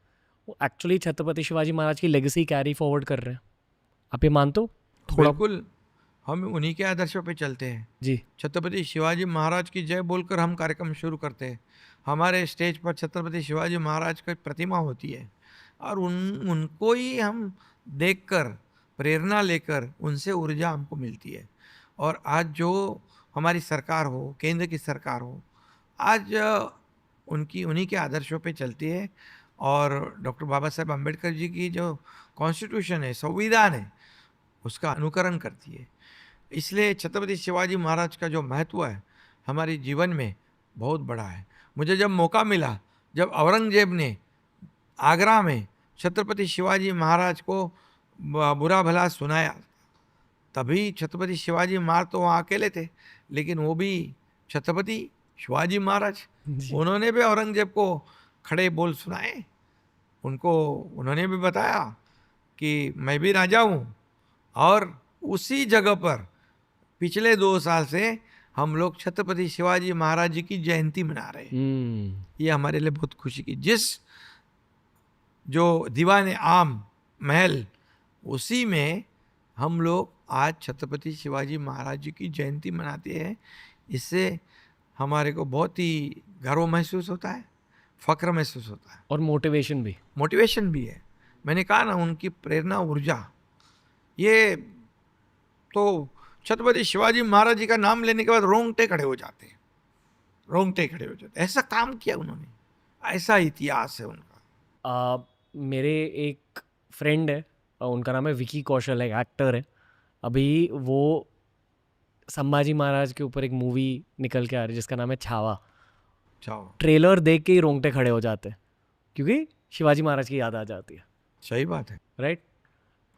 वो एक्चुअली छत्रपति शिवाजी महाराज की लेगेसी कैरी फॉरवर्ड कर रहे हैं। आप ये मानते हो? थोड़ा बिल्कुल, हम उन्हीं के आदर्शों पे चलते हैं। जी। छत्रपति शिवाजी महाराज की जय बोलकर हम कार्यक्रम शुरू करते हैं। हमारे स्टेज पर छत्रपति शिवाजी महाराज की प्रतिमा होती है और उनको ही हम देखकर प्रेरणा लेकर उनसे ऊर्जा हमको मिलती है। और आज जो हमारी सरकार हो, केंद्र की सरकार हो, आज उन्हीं के आदर्शों पे चलती है। और डॉक्टर बाबा साहेब अम्बेडकर जी की जो कॉन्स्टिट्यूशन है, संविधान है, उसका अनुकरण करती है। इसलिए छत्रपति शिवाजी महाराज का जो महत्व है हमारे जीवन में बहुत बड़ा है। मुझे जब मौका मिला, जब औरंगजेब ने आगरा में छत्रपति शिवाजी महाराज को बुरा भला सुनाया, तभी छत्रपति शिवाजी महाराज तो वहाँ अकेले थे, लेकिन वो भी छत्रपति शिवाजी महाराज, उन्होंने भी औरंगजेब को खड़े बोल सुनाए। उन्होंने भी बताया कि मैं भी राजा हूँ। और उसी जगह पर पिछले 2 साल से हम लोग छत्रपति शिवाजी महाराज जी की जयंती मना रहे हैं। ये हमारे लिए बहुत खुशी की, जिस जो दीवाने आम महल, उसी में हम लोग आज छत्रपति शिवाजी महाराज जी की जयंती मनाते हैं। इससे हमारे को बहुत ही गर्व महसूस होता है, फक्र महसूस होता है और मोटिवेशन भी है। मैंने कहा ना, उनकी प्रेरणा, ऊर्जा, ये तो छत्रपति शिवाजी महाराज जी का नाम लेने के बाद रोंगटे खड़े हो जाते हैं, ऐसा काम किया उन्होंने, ऐसा इतिहास है उनका। मेरे एक फ्रेंड है, उनका नाम है विकी कौशल, एक एक्टर है। अभी वो संभाजी महाराज के ऊपर एक मूवी निकल के आ रही है जिसका नाम है छावा। ट्रेलर देख के ही रोंगटे खड़े हो जाते हैं क्योंकि शिवाजी महाराज की याद आ जाती है। सही बात है, राइट।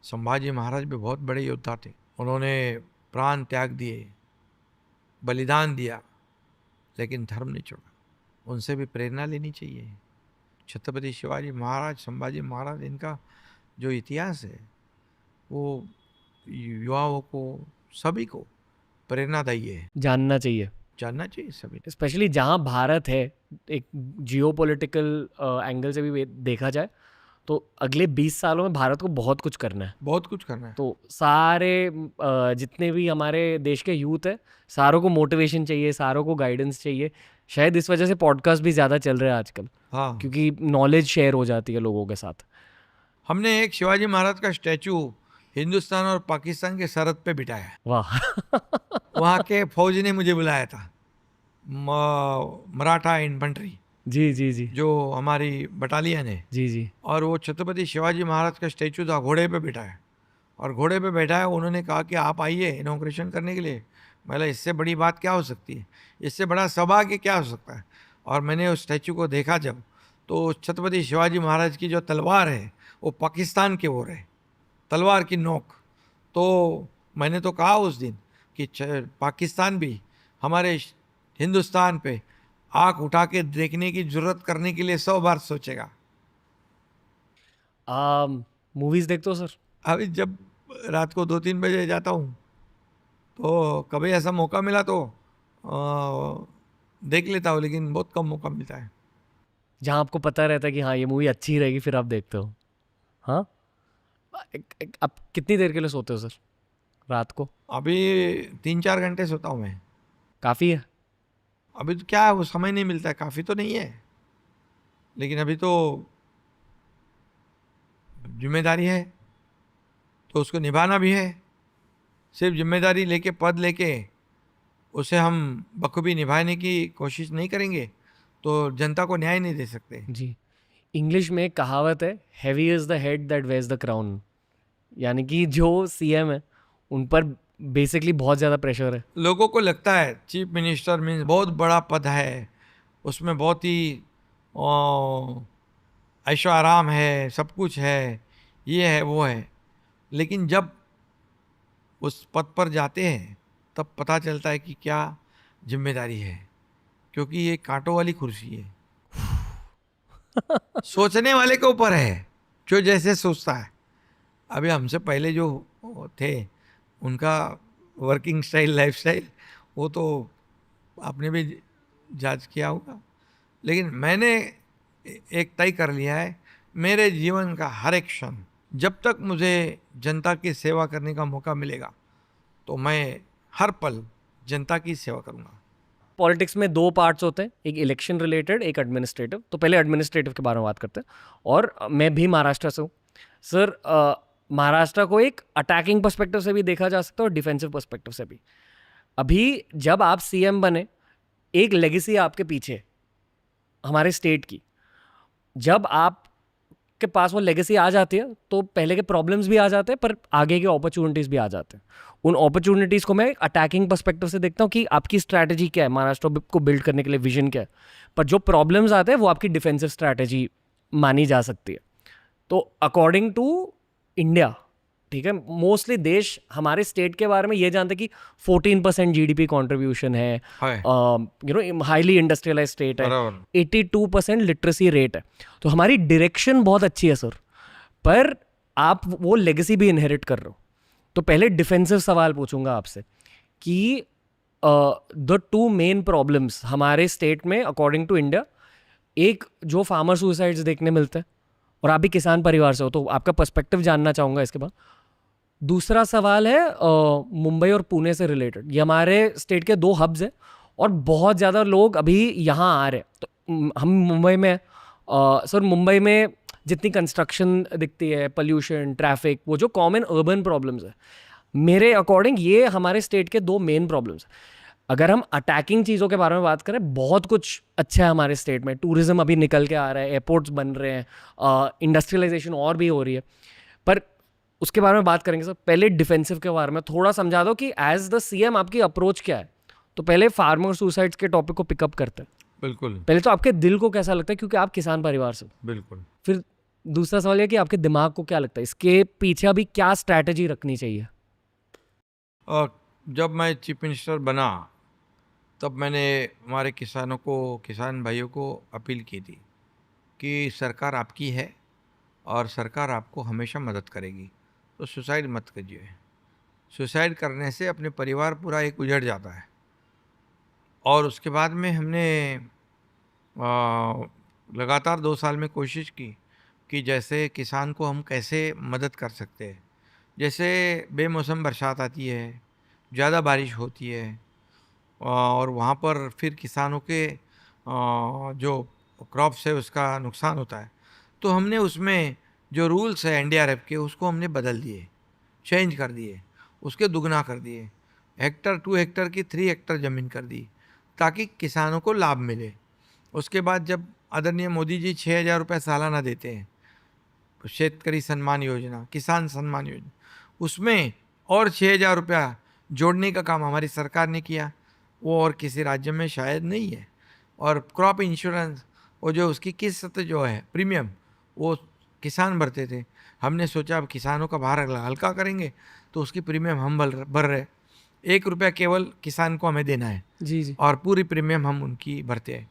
संभाजी महाराज भी बहुत बड़े योद्धा थे। उन्होंने प्राण त्याग दिए, बलिदान दिया, लेकिन धर्म नहीं छोड़ा। उनसे भी प्रेरणा लेनी चाहिए। छत्रपति शिवाजी महाराज, संभाजी महाराज, इनका जो इतिहास है वो युवाओं को, सभी को प्रेरणादायी है। जानना चाहिए सभी, स्पेशली जहाँ भारत है। एक जियोपॉलिटिकल एंगल से भी देखा जाए तो अगले 20 सालों में भारत को बहुत कुछ करना है। तो सारे जितने भी हमारे देश के यूथ है, सारों को मोटिवेशन चाहिए, सारों को गाइडेंस चाहिए। शायद इस वजह से पॉडकास्ट भी ज़्यादा चल रहे हैं आजकल। हाँ, क्योंकि नॉलेज शेयर हो जाती है लोगों के साथ। हमने एक शिवाजी महाराज का स्टैचू हिंदुस्तान और पाकिस्तान के सरहद पे बिठाया। वाह। वहाँ के फौज ने मुझे बुलाया था, मराठा इन्फेंट्री, जी, जो हमारी बटालियन है, जी। और वो छत्रपति शिवाजी महाराज का स्टैचू था, घोड़े पे बिठाया। और घोड़े पे बैठाया, उन्होंने कहा कि आप आइए इनॉग्रेशन करने के लिए। मतलब इससे बड़ी बात क्या हो सकती है, इससे बड़ा सौभाग्य क्या हो सकता है। और मैंने उस स्टैचू को देखा जब, तो छत्रपति शिवाजी महाराज की जो तलवार है वो पाकिस्तान की ओर है, तलवार की नोक। तो मैंने तो कहा उस दिन कि पाकिस्तान भी हमारे हिंदुस्तान पे आँख उठा के देखने की जरूरत करने के लिए 100 बार सोचेगा। मूवीज़ देखते हो सर? अभी जब रात को 2-3 बजे जाता हूँ तो कभी ऐसा मौका मिला तो देख लेता हूँ, लेकिन बहुत कम मौका मिलता है। जहाँ आपको पता रहता है कि हाँ ये मूवी अच्छी रहेगी, फिर आप देखते हो। हाँ, आप कितनी देर के लिए सोते हो सर रात को? अभी 3-4 घंटे सोता हूँ मैं। काफ़ी है? अभी तो क्या है, वो समय नहीं मिलता है। काफ़ी तो नहीं है, लेकिन अभी तो जिम्मेदारी है तो उसको निभाना भी है। सिर्फ जिम्मेदारी लेके, पद लेके उसे हम बखूबी निभाने की कोशिश नहीं करेंगे तो जनता को न्याय नहीं दे सकते। जी। इंग्लिश में एक कहावत है, heavy is the head that wears the crown. यानी कि जो सीएम है उन पर बेसिकली बहुत ज़्यादा प्रेशर है। लोगों को लगता है चीफ मिनिस्टर मीन्स बहुत बड़ा पद है, उसमें बहुत ही ऐशो आराम है, सब कुछ है, ये है वो है। लेकिन जब उस पद पर जाते हैं तब पता चलता है कि क्या जिम्मेदारी है, क्योंकि ये कांटों वाली कुर्सी है। सोचने वाले के ऊपर है, जो जैसे सोचता है। अभी हमसे पहले जो थे उनका वर्किंग स्टाइल, लाइफ स्टाइल, वो तो आपने भी जांच किया होगा। लेकिन मैंने एक तय कर लिया है, मेरे जीवन का हर एक क्षण, जब तक मुझे जनता की सेवा करने का मौका मिलेगा तो मैं हर पल जनता की सेवा करूंगा। पॉलिटिक्स में दो पार्ट्स होते हैं, एक इलेक्शन रिलेटेड, एक एडमिनिस्ट्रेटिव। तो पहले एडमिनिस्ट्रेटिव के बारे में बात करते हैं। और मैं भी महाराष्ट्र से हूँ सर। महाराष्ट्र को एक अटैकिंग पर्सपेक्टिव से भी देखा जा सकता है और डिफेंसिव पर्सपेक्टिव से भी। अभी जब आप सीएम बने, एक लेगेसी आपके पीछे हमारे स्टेट की। जब आप के पास वो लेगेसी आ जाती है तो पहले के प्रॉब्लम्स भी आ जाते हैं, पर आगे के अपॉर्चुनिटीज़ भी आ जाते हैं। उन अपॉर्चुनिटीज़ को मैं अटैकिंग पर्सपेक्टिव से देखता हूँ कि आपकी स्ट्रैटेजी क्या है, महाराष्ट्र को बिल्ड करने के लिए विजन क्या है। पर जो प्रॉब्लम्स आते हैं वो आपकी डिफेंसिव स्ट्रैटेजी मानी जा सकती है। तो अकॉर्डिंग टू इंडिया, ठीक है, मोस्टली देश हमारे स्टेट के बारे में ये जानते हैं कि 14% जीडीपी कंट्रीब्यूशन है, हाईली इंडस्ट्रियलाइज स्टेट है, 82% लिटरेसी रेट है। तो हमारी डायरेक्शन बहुत अच्छी है सर, पर आप वो लेगेसी भी इनहेरिट कर रहे हो। तो पहले डिफेंसिव सवाल पूछूंगा आपसे कि द टू मेन प्रॉब्लम्स हमारे स्टेट में अकॉर्डिंग टू इंडिया, एक जो फार्मर सुसाइड्स देखने मिलते हैं, और आप भी किसान परिवार से हो तो आपका पर्सपेक्टिव जानना चाहूँगा इसके बाद। दूसरा सवाल है मुंबई और पुणे से रिलेटेड। ये हमारे स्टेट के दो हब्स हैं और बहुत ज़्यादा लोग अभी यहाँ आ रहे हैं। तो हम मुंबई में सर, मुंबई में जितनी कंस्ट्रक्शन दिखती है, पोल्यूशन, ट्रैफिक, वो जो कॉमन अर्बन प्रॉब्लम्स है, मेरे अकॉर्डिंग ये हमारे स्टेट के दो मेन प्रॉब्लम्स हैं। अगर हम अटैकिंग चीज़ों के बारे में बात करें, बहुत कुछ अच्छा है हमारे स्टेट में। टूरिज्म अभी निकल के आ रहा है, एयरपोर्ट्स बन रहे हैं, इंडस्ट्रियलाइजेशन और भी हो रही है। पर उसके बारे में बात करेंगे सर। पहले डिफेंसिव के बारे में थोड़ा समझा दो कि एज द सीएम आपकी अप्रोच क्या है। तो पहले फार्मर सुसाइड्स के टॉपिक को पिकअप करते हैं। बिल्कुल। पहले तो आपके दिल को कैसा लगता है, क्योंकि आप किसान परिवार से। बिल्कुल। फिर दूसरा सवाल यह कि आपके दिमाग को क्या लगता है, इसके पीछे अभी क्या स्ट्रैटेजी रखनी चाहिए। और जब मैं चीफ मिनिस्टर बना तब मैंने हमारे किसानों को, किसान भाइयों को अपील की थी कि सरकार आपकी है और सरकार आपको हमेशा मदद करेगी, तो सुसाइड मत कीजिए। सुसाइड करने से अपने परिवार पूरा एक उजड़ जाता है। और उसके बाद में हमने लगातार 2 साल में कोशिश की कि जैसे किसान को हम कैसे मदद कर सकते हैं। जैसे बेमौसम बरसात आती है, ज़्यादा बारिश होती है, और वहाँ पर फिर किसानों के जो क्रॉप्स है उसका नुकसान होता है। तो हमने उसमें जो रूल्स है एनडीआरएफ के, उसको हमने बदल दिए, चेंज कर दिए, उसके दुगना कर दिए। हेक्टर 2 हेक्टर की 3 हेक्टर ज़मीन कर दी, ताकि किसानों को लाभ मिले। उसके बाद जब आदरणीय मोदी जी 6,000 रुपये सालाना देते हैं, शेतकरी सम्मान योजना, किसान सम्मान योजना, उसमें और 6,000 रुपया जोड़ने का काम हमारी सरकार ने किया। वो और किसी राज्य में शायद नहीं है। और क्रॉप इंश्योरेंस, वो जो उसकी किस्त जो है प्रीमियम, वो किसान भरते थे। हमने सोचा अब किसानों का भार हल्का करेंगे, तो उसकी प्रीमियम हम भर रहे। 1 रुपया केवल किसान को हमें देना है जी जी। और पूरी प्रीमियम हम उनकी भरते हैं।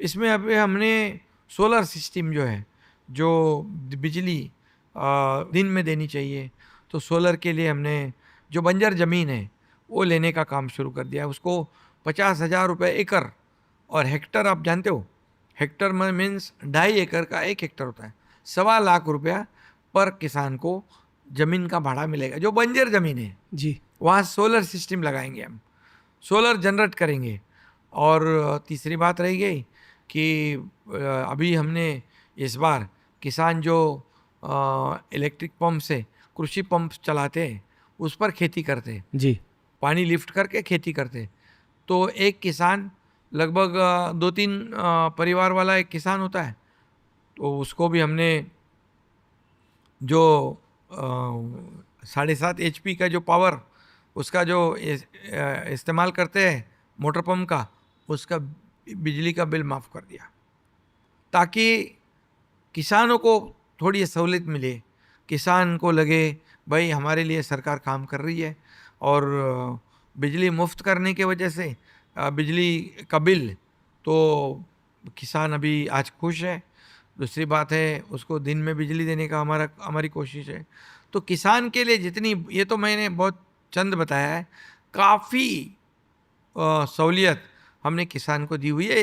इसमें अब हमने सोलर सिस्टम जो है, जो बिजली दिन में देनी चाहिए, तो सोलर के लिए हमने जो बंजर ज़मीन है वो लेने का काम शुरू कर दिया। उसको 50,000 रुपये एकड़, और हेक्टर आप जानते हो, हेक्टर में मीन्स 2.5 एकड़ का 1 हेक्टर होता है। 1.25 लाख रुपया पर किसान को ज़मीन का भाड़ा मिलेगा। जो बंजर ज़मीन है जी, वहाँ सोलर सिस्टम लगाएंगे, हम सोलर जनरेट करेंगे। और तीसरी बात रही गई कि अभी हमने इस बार किसान जो इलेक्ट्रिक पंप से कृषि पंप चलाते हैं, उस पर खेती करते हैं जी, पानी लिफ्ट करके खेती करते। तो एक किसान लगभग 2-3 परिवार वाला एक किसान होता है, तो उसको भी हमने जो 7.5 HP का जो पावर उसका जो इस्तेमाल करते हैं मोटर पंप का, उसका बिजली का बिल माफ़ कर दिया, ताकि किसानों को थोड़ी सहूलियत मिले, किसान को लगे भाई हमारे लिए सरकार काम कर रही है। और बिजली मुफ्त करने की वजह से बिजली का बिल तो किसान अभी आज खुश है। दूसरी बात है, उसको दिन में बिजली देने का हमारी कोशिश है। तो किसान के लिए जितनी, ये तो मैंने बहुत चंद बताया है, काफ़ी सहूलियत हमने किसान को दी हुई है,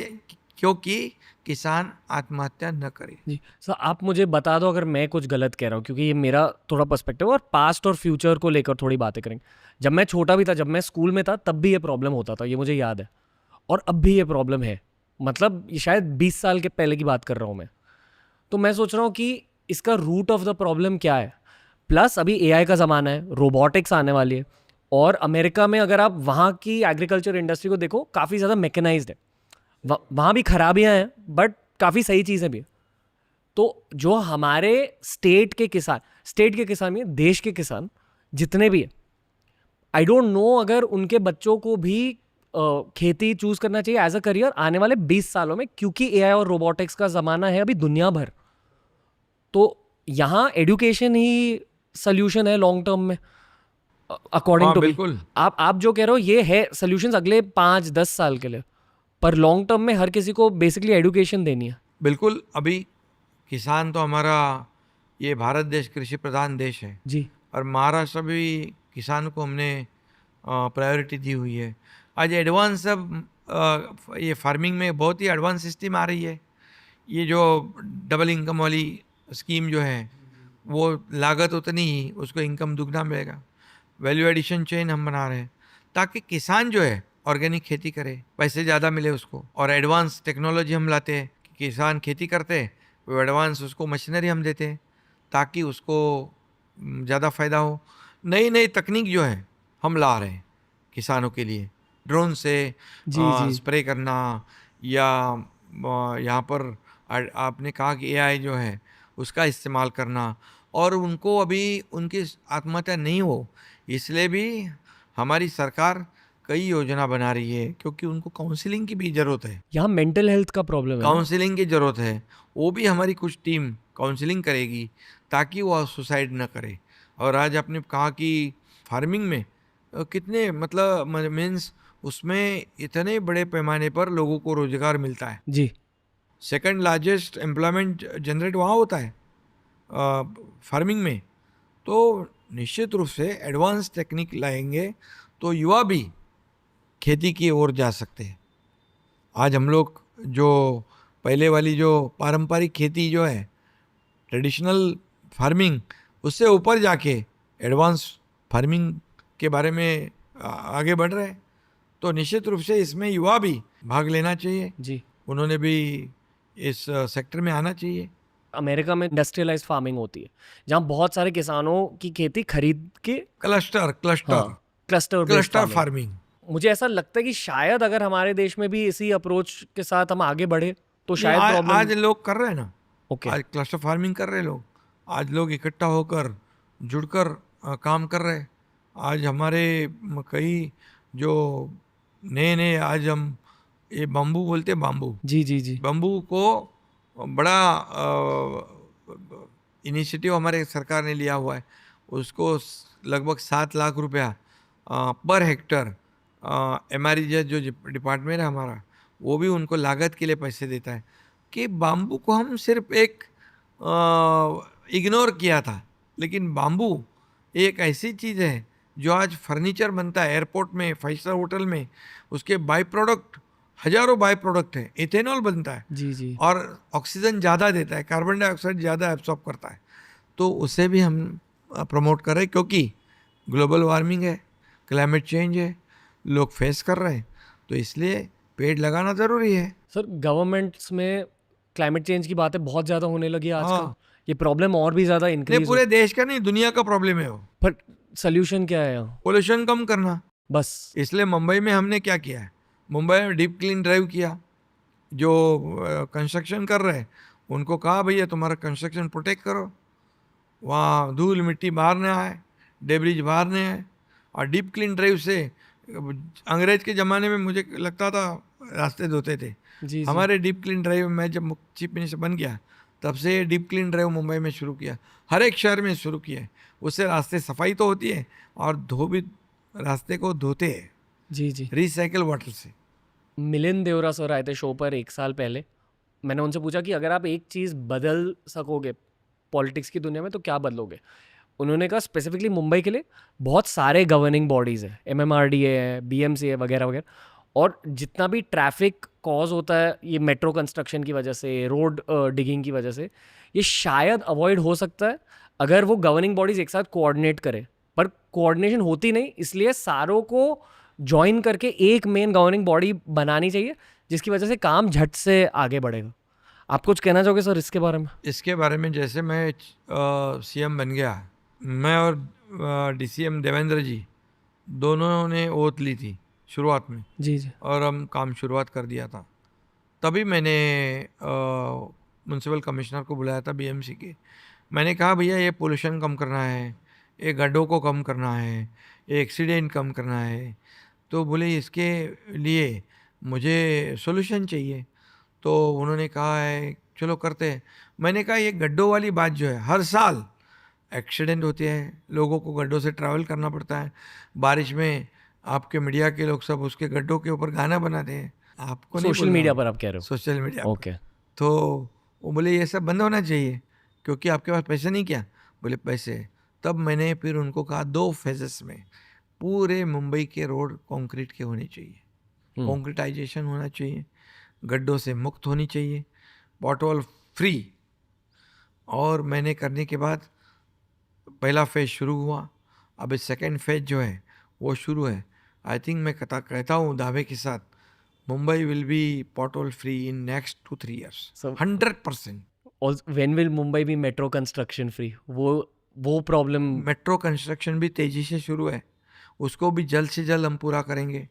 क्योंकि किसान आत्महत्या न करे। जी सर, आप मुझे बता दो अगर मैं कुछ गलत कह रहा हूँ, क्योंकि ये मेरा थोड़ा पर्सपेक्टिव और पास्ट और फ्यूचर को लेकर थोड़ी बातें करेंगे। जब मैं छोटा भी था, जब मैं स्कूल में था, तब भी ये प्रॉब्लम होता था, ये मुझे याद है, और अब भी ये प्रॉब्लम है। मतलब ये शायद 20 साल के पहले की बात कर रहा हूँ मैं। तो मैं सोच रहा हूँ कि इसका रूट ऑफ द प्रॉब्लम क्या है। प्लस अभी एआई का ज़माना है, रोबोटिक्स आने वाली है, और अमेरिका में अगर आप वहाँ की एग्रीकल्चर इंडस्ट्री को देखो, काफ़ी ज़्यादा मैकेनाइज्ड है। वहाँ भी खराबियाँ हैं, बट काफ़ी सही चीज़ें भी हैं। तो जो हमारे स्टेट के किसान में देश के किसान जितने भी हैं, आई डोंट नो अगर उनके बच्चों को भी खेती चूज करना चाहिए एज अ करियर आने वाले 20 सालों में, क्योंकि एआई और रोबोटिक्स का ज़माना है अभी दुनिया भर। तो यहाँ एजुकेशन ही सोल्यूशन है लॉन्ग टर्म में, अकॉर्डिंग हाँ टू मी। बिल्कुल, आप जो कह रहे हो ये है सोल्यूशन अगले 5-10 साल के लिए, पर लॉन्ग टर्म में हर किसी को बेसिकली एजुकेशन देनी है। बिल्कुल। अभी किसान तो हमारा, ये भारत देश कृषि प्रधान देश है, जी और महाराष्ट्र भी किसान को हमने प्रायोरिटी दी हुई है। आज एडवांस सब ये फार्मिंग में बहुत ही एडवांस सिस्टम आ रही है। ये जो डबल इनकम वाली स्कीम जो है, वो लागत उतनी ही, उसको इनकम दुगना मिलेगा। वैल्यू एडिशन चेन हम बना रहे हैं, ताकि किसान जो है ऑर्गेनिक खेती करे, पैसे ज़्यादा मिले उसको। और एडवांस टेक्नोलॉजी हम लाते हैं कि किसान खेती करते हैं, वो एडवांस उसको मशीनरी हम देते हैं, ताकि उसको ज़्यादा फ़ायदा हो। नई नई तकनीक जो है हम ला रहे हैं किसानों के लिए, ड्रोन से जी जी स्प्रे करना, या यहाँ पर आपने कहा कि एआई जो है उसका इस्तेमाल करना, और उनको अभी उनकी आत्महत्या नहीं हो इसलिए भी हमारी सरकार कई योजना बना रही है, क्योंकि उनको काउंसलिंग की भी ज़रूरत है। यहाँ मेंटल हेल्थ का प्रॉब्लम है ना। काउंसलिंग की ज़रूरत है, वो भी हमारी कुछ टीम काउंसलिंग करेगी, ताकि वो सुसाइड न करे। और आज आपने कहा कि फार्मिंग में कितने, मतलब मीन्स उसमें इतने बड़े पैमाने पर लोगों को रोज़गार मिलता है। जी सेकंड लार्जेस्ट एम्प्लॉयमेंट जनरेट वहाँ होता है फार्मिंग में। तो निश्चित रूप से एडवांस टेक्निक लाएंगे तो युवा भी खेती की ओर जा सकते हैं। आज हम लोग जो पहले वाली जो पारंपरिक खेती जो है, ट्रेडिशनल फार्मिंग, उससे ऊपर जाके एडवांस फार्मिंग के बारे में आगे बढ़ रहे हैं। तो निश्चित रूप से इसमें युवा भी भाग लेना चाहिए, जी। उन्होंने भी इस सेक्टर में आना चाहिए। अमेरिका में इंडस्ट्रियलाइज फार्मिंग होती है, जहाँ बहुत सारे किसानों की खेती खरीद के, क्लस्टर क्लस्टर हाँ, cluster based cluster farming. Farming. मुझे ऐसा लगता है कि शायद अगर हमारे देश में भी इसी अप्रोच के साथ हम आगे बढ़े तो नहीं, शायद प्रॉब्लम। आज लोग कर रहे हैं ना, ओके आज क्लस्टर फार्मिंग कर रहे हैं लोग। आज लोग इकट्ठा होकर जुड़कर काम कर रहे हैं। आज हमारे कई जो नए नए, आज हम ये बाम्बू बोलते हैं, बाम्बू जी जी जी बम्बू को बड़ा इनिशिएटिव हमारे सरकार ने लिया हुआ है। उसको लगभग 7 लाख रुपया पर हेक्टर, MREZ जो डिपार्टमेंट है हमारा, वो भी उनको लागत के लिए पैसे देता है। कि बाम्बू को हम सिर्फ एक इग्नोर किया था, लेकिन बाम्बू एक ऐसी चीज़ है जो आज फर्नीचर बनता है एयरपोर्ट में, 5 स्टार होटल में, उसके बाई प्रोडक्ट हजारों बाई प्रोडक्ट है, इथेनॉल बनता है, जी जी। और ऑक्सीजन ज़्यादा देता है, कार्बन डाइऑक्साइड ज़्यादा एब्सॉर्ब करता है। तो उसे भी हम प्रमोट कर रहे हैं, क्योंकि ग्लोबल वार्मिंग है, क्लाइमेट चेंज है, लोग फेस कर रहे हैं, तो इसलिए पेड़ लगाना ज़रूरी है। सर गवर्नमेंट्स में क्लाइमेट चेंज की बातें बहुत ज़्यादा होने लगी है आजकल। हाँ, ये प्रॉब्लम और भी ज़्यादा नहीं इंक्रीज पूरे देश का नहीं, दुनिया का प्रॉब्लम है वो। पर सोल्यूशन क्या है यहाँ? पोल्यूशन कम करना। बस इसलिए मुंबई में हमने क्या किया है, मुंबई में डीप क्लीन ड्राइव किया। जो कंस्ट्रक्शन कर रहे हैं उनको कहा भैया तुम्हारा कंस्ट्रक्शन प्रोटेक्ट करो, वहाँ धूल मिट्टी बाहर ना आए, डेब्रिज बाहर न आए। और डीप क्लीन ड्राइव से अंग्रेज के ज़माने में मुझे लगता था रास्ते धोते थे। जी, जी। हमारे डीप क्लीन ड्राइव में जब चीफ मिनिस्टर बन गया तब से डीप क्लीन ड्राइव मुंबई में शुरू किया, हर एक शहर में शुरू किया है। उससे रास्ते सफाई तो होती है और धो भी रास्ते को धोते हैं जी, जी। रिसाइकल वाटर से। मिलिंद देवरा सर आए थे शो पर 1 साल पहले। मैंने उनसे पूछा कि अगर आप एक चीज़ बदल सकोगे पॉलिटिक्स की दुनिया में तो क्या बदलोगे? उन्होंने कहा स्पेसिफिकली मुंबई के लिए बहुत सारे गवर्निंग बॉडीज़ हैं, एमएमआरडीए है, बीएमसी है वगैरह वगैरह, और जितना भी ट्रैफिक कॉज होता है ये मेट्रो कंस्ट्रक्शन की वजह से, रोड डिगिंग की वजह से, ये शायद अवॉइड हो सकता है अगर वो गवर्निंग बॉडीज़ एक साथ कोऑर्डिनेट करें। पर कोऑर्डिनेशन होती नहीं, इसलिए सारों को जॉइन करके एक मेन गवर्निंग बॉडी बनानी चाहिए जिसकी वजह से काम झट से आगे बढ़ेगा। आप कुछ कहना चाहोगे सर इसके बारे में? इसके बारे में जैसे मैं सीएम बन गया, मैं और डीसीएम देवेंद्र जी दोनों ने ओथ ली थी शुरुआत में, जी, जी। और हम काम शुरुआत कर दिया था। तभी मैंने म्यूनसिपल कमिश्नर को बुलाया था बीएमसी के। मैंने कहा भैया ये पोल्यूशन कम करना है, ये गड्ढों को कम करना है, ये एक्सीडेंट कम करना है, तो बोले इसके लिए मुझे सॉल्यूशन चाहिए। तो उन्होंने कहा है चलो करते हैं। मैंने कहा ये गड्ढों वाली बात जो है, हर साल एक्सीडेंट होते हैं, लोगों को गड्ढों से ट्रैवल करना पड़ता है, बारिश में आपके मीडिया के लोग सब उसके गड्ढों के ऊपर गाना बनाते हैं। आपको नहीं सोशल मीडिया पर आप कह रहे हो? सोशल मीडिया पर। ओके। तो वो बोले ये सब बंद होना चाहिए क्योंकि आपके पास पैसे नहीं, क्या बोले पैसे। तब मैंने फिर उनको कहा 2 फेजेस में पूरे मुंबई के रोड कंक्रीट के होने चाहिए, कंक्रीटाइजेशन होना चाहिए, गड्ढों से मुक्त होनी चाहिए, पॉटहोल फ्री। और मैंने करने के बाद पहला फेज शुरू हुआ, अब सेकंड फेज जो है वो शुरू है। आई थिंक मैं कहता हूँ दावे के साथ, Mumbai will be pothole free in next 2-3 years, 100%। When will Mumbai be metro construction free? वो प्रॉब्लम। मेट्रो कंस्ट्रक्शन भी तेज़ी से शुरू है, उसको भी जल्द से जल्द हम पूरा करेंगे।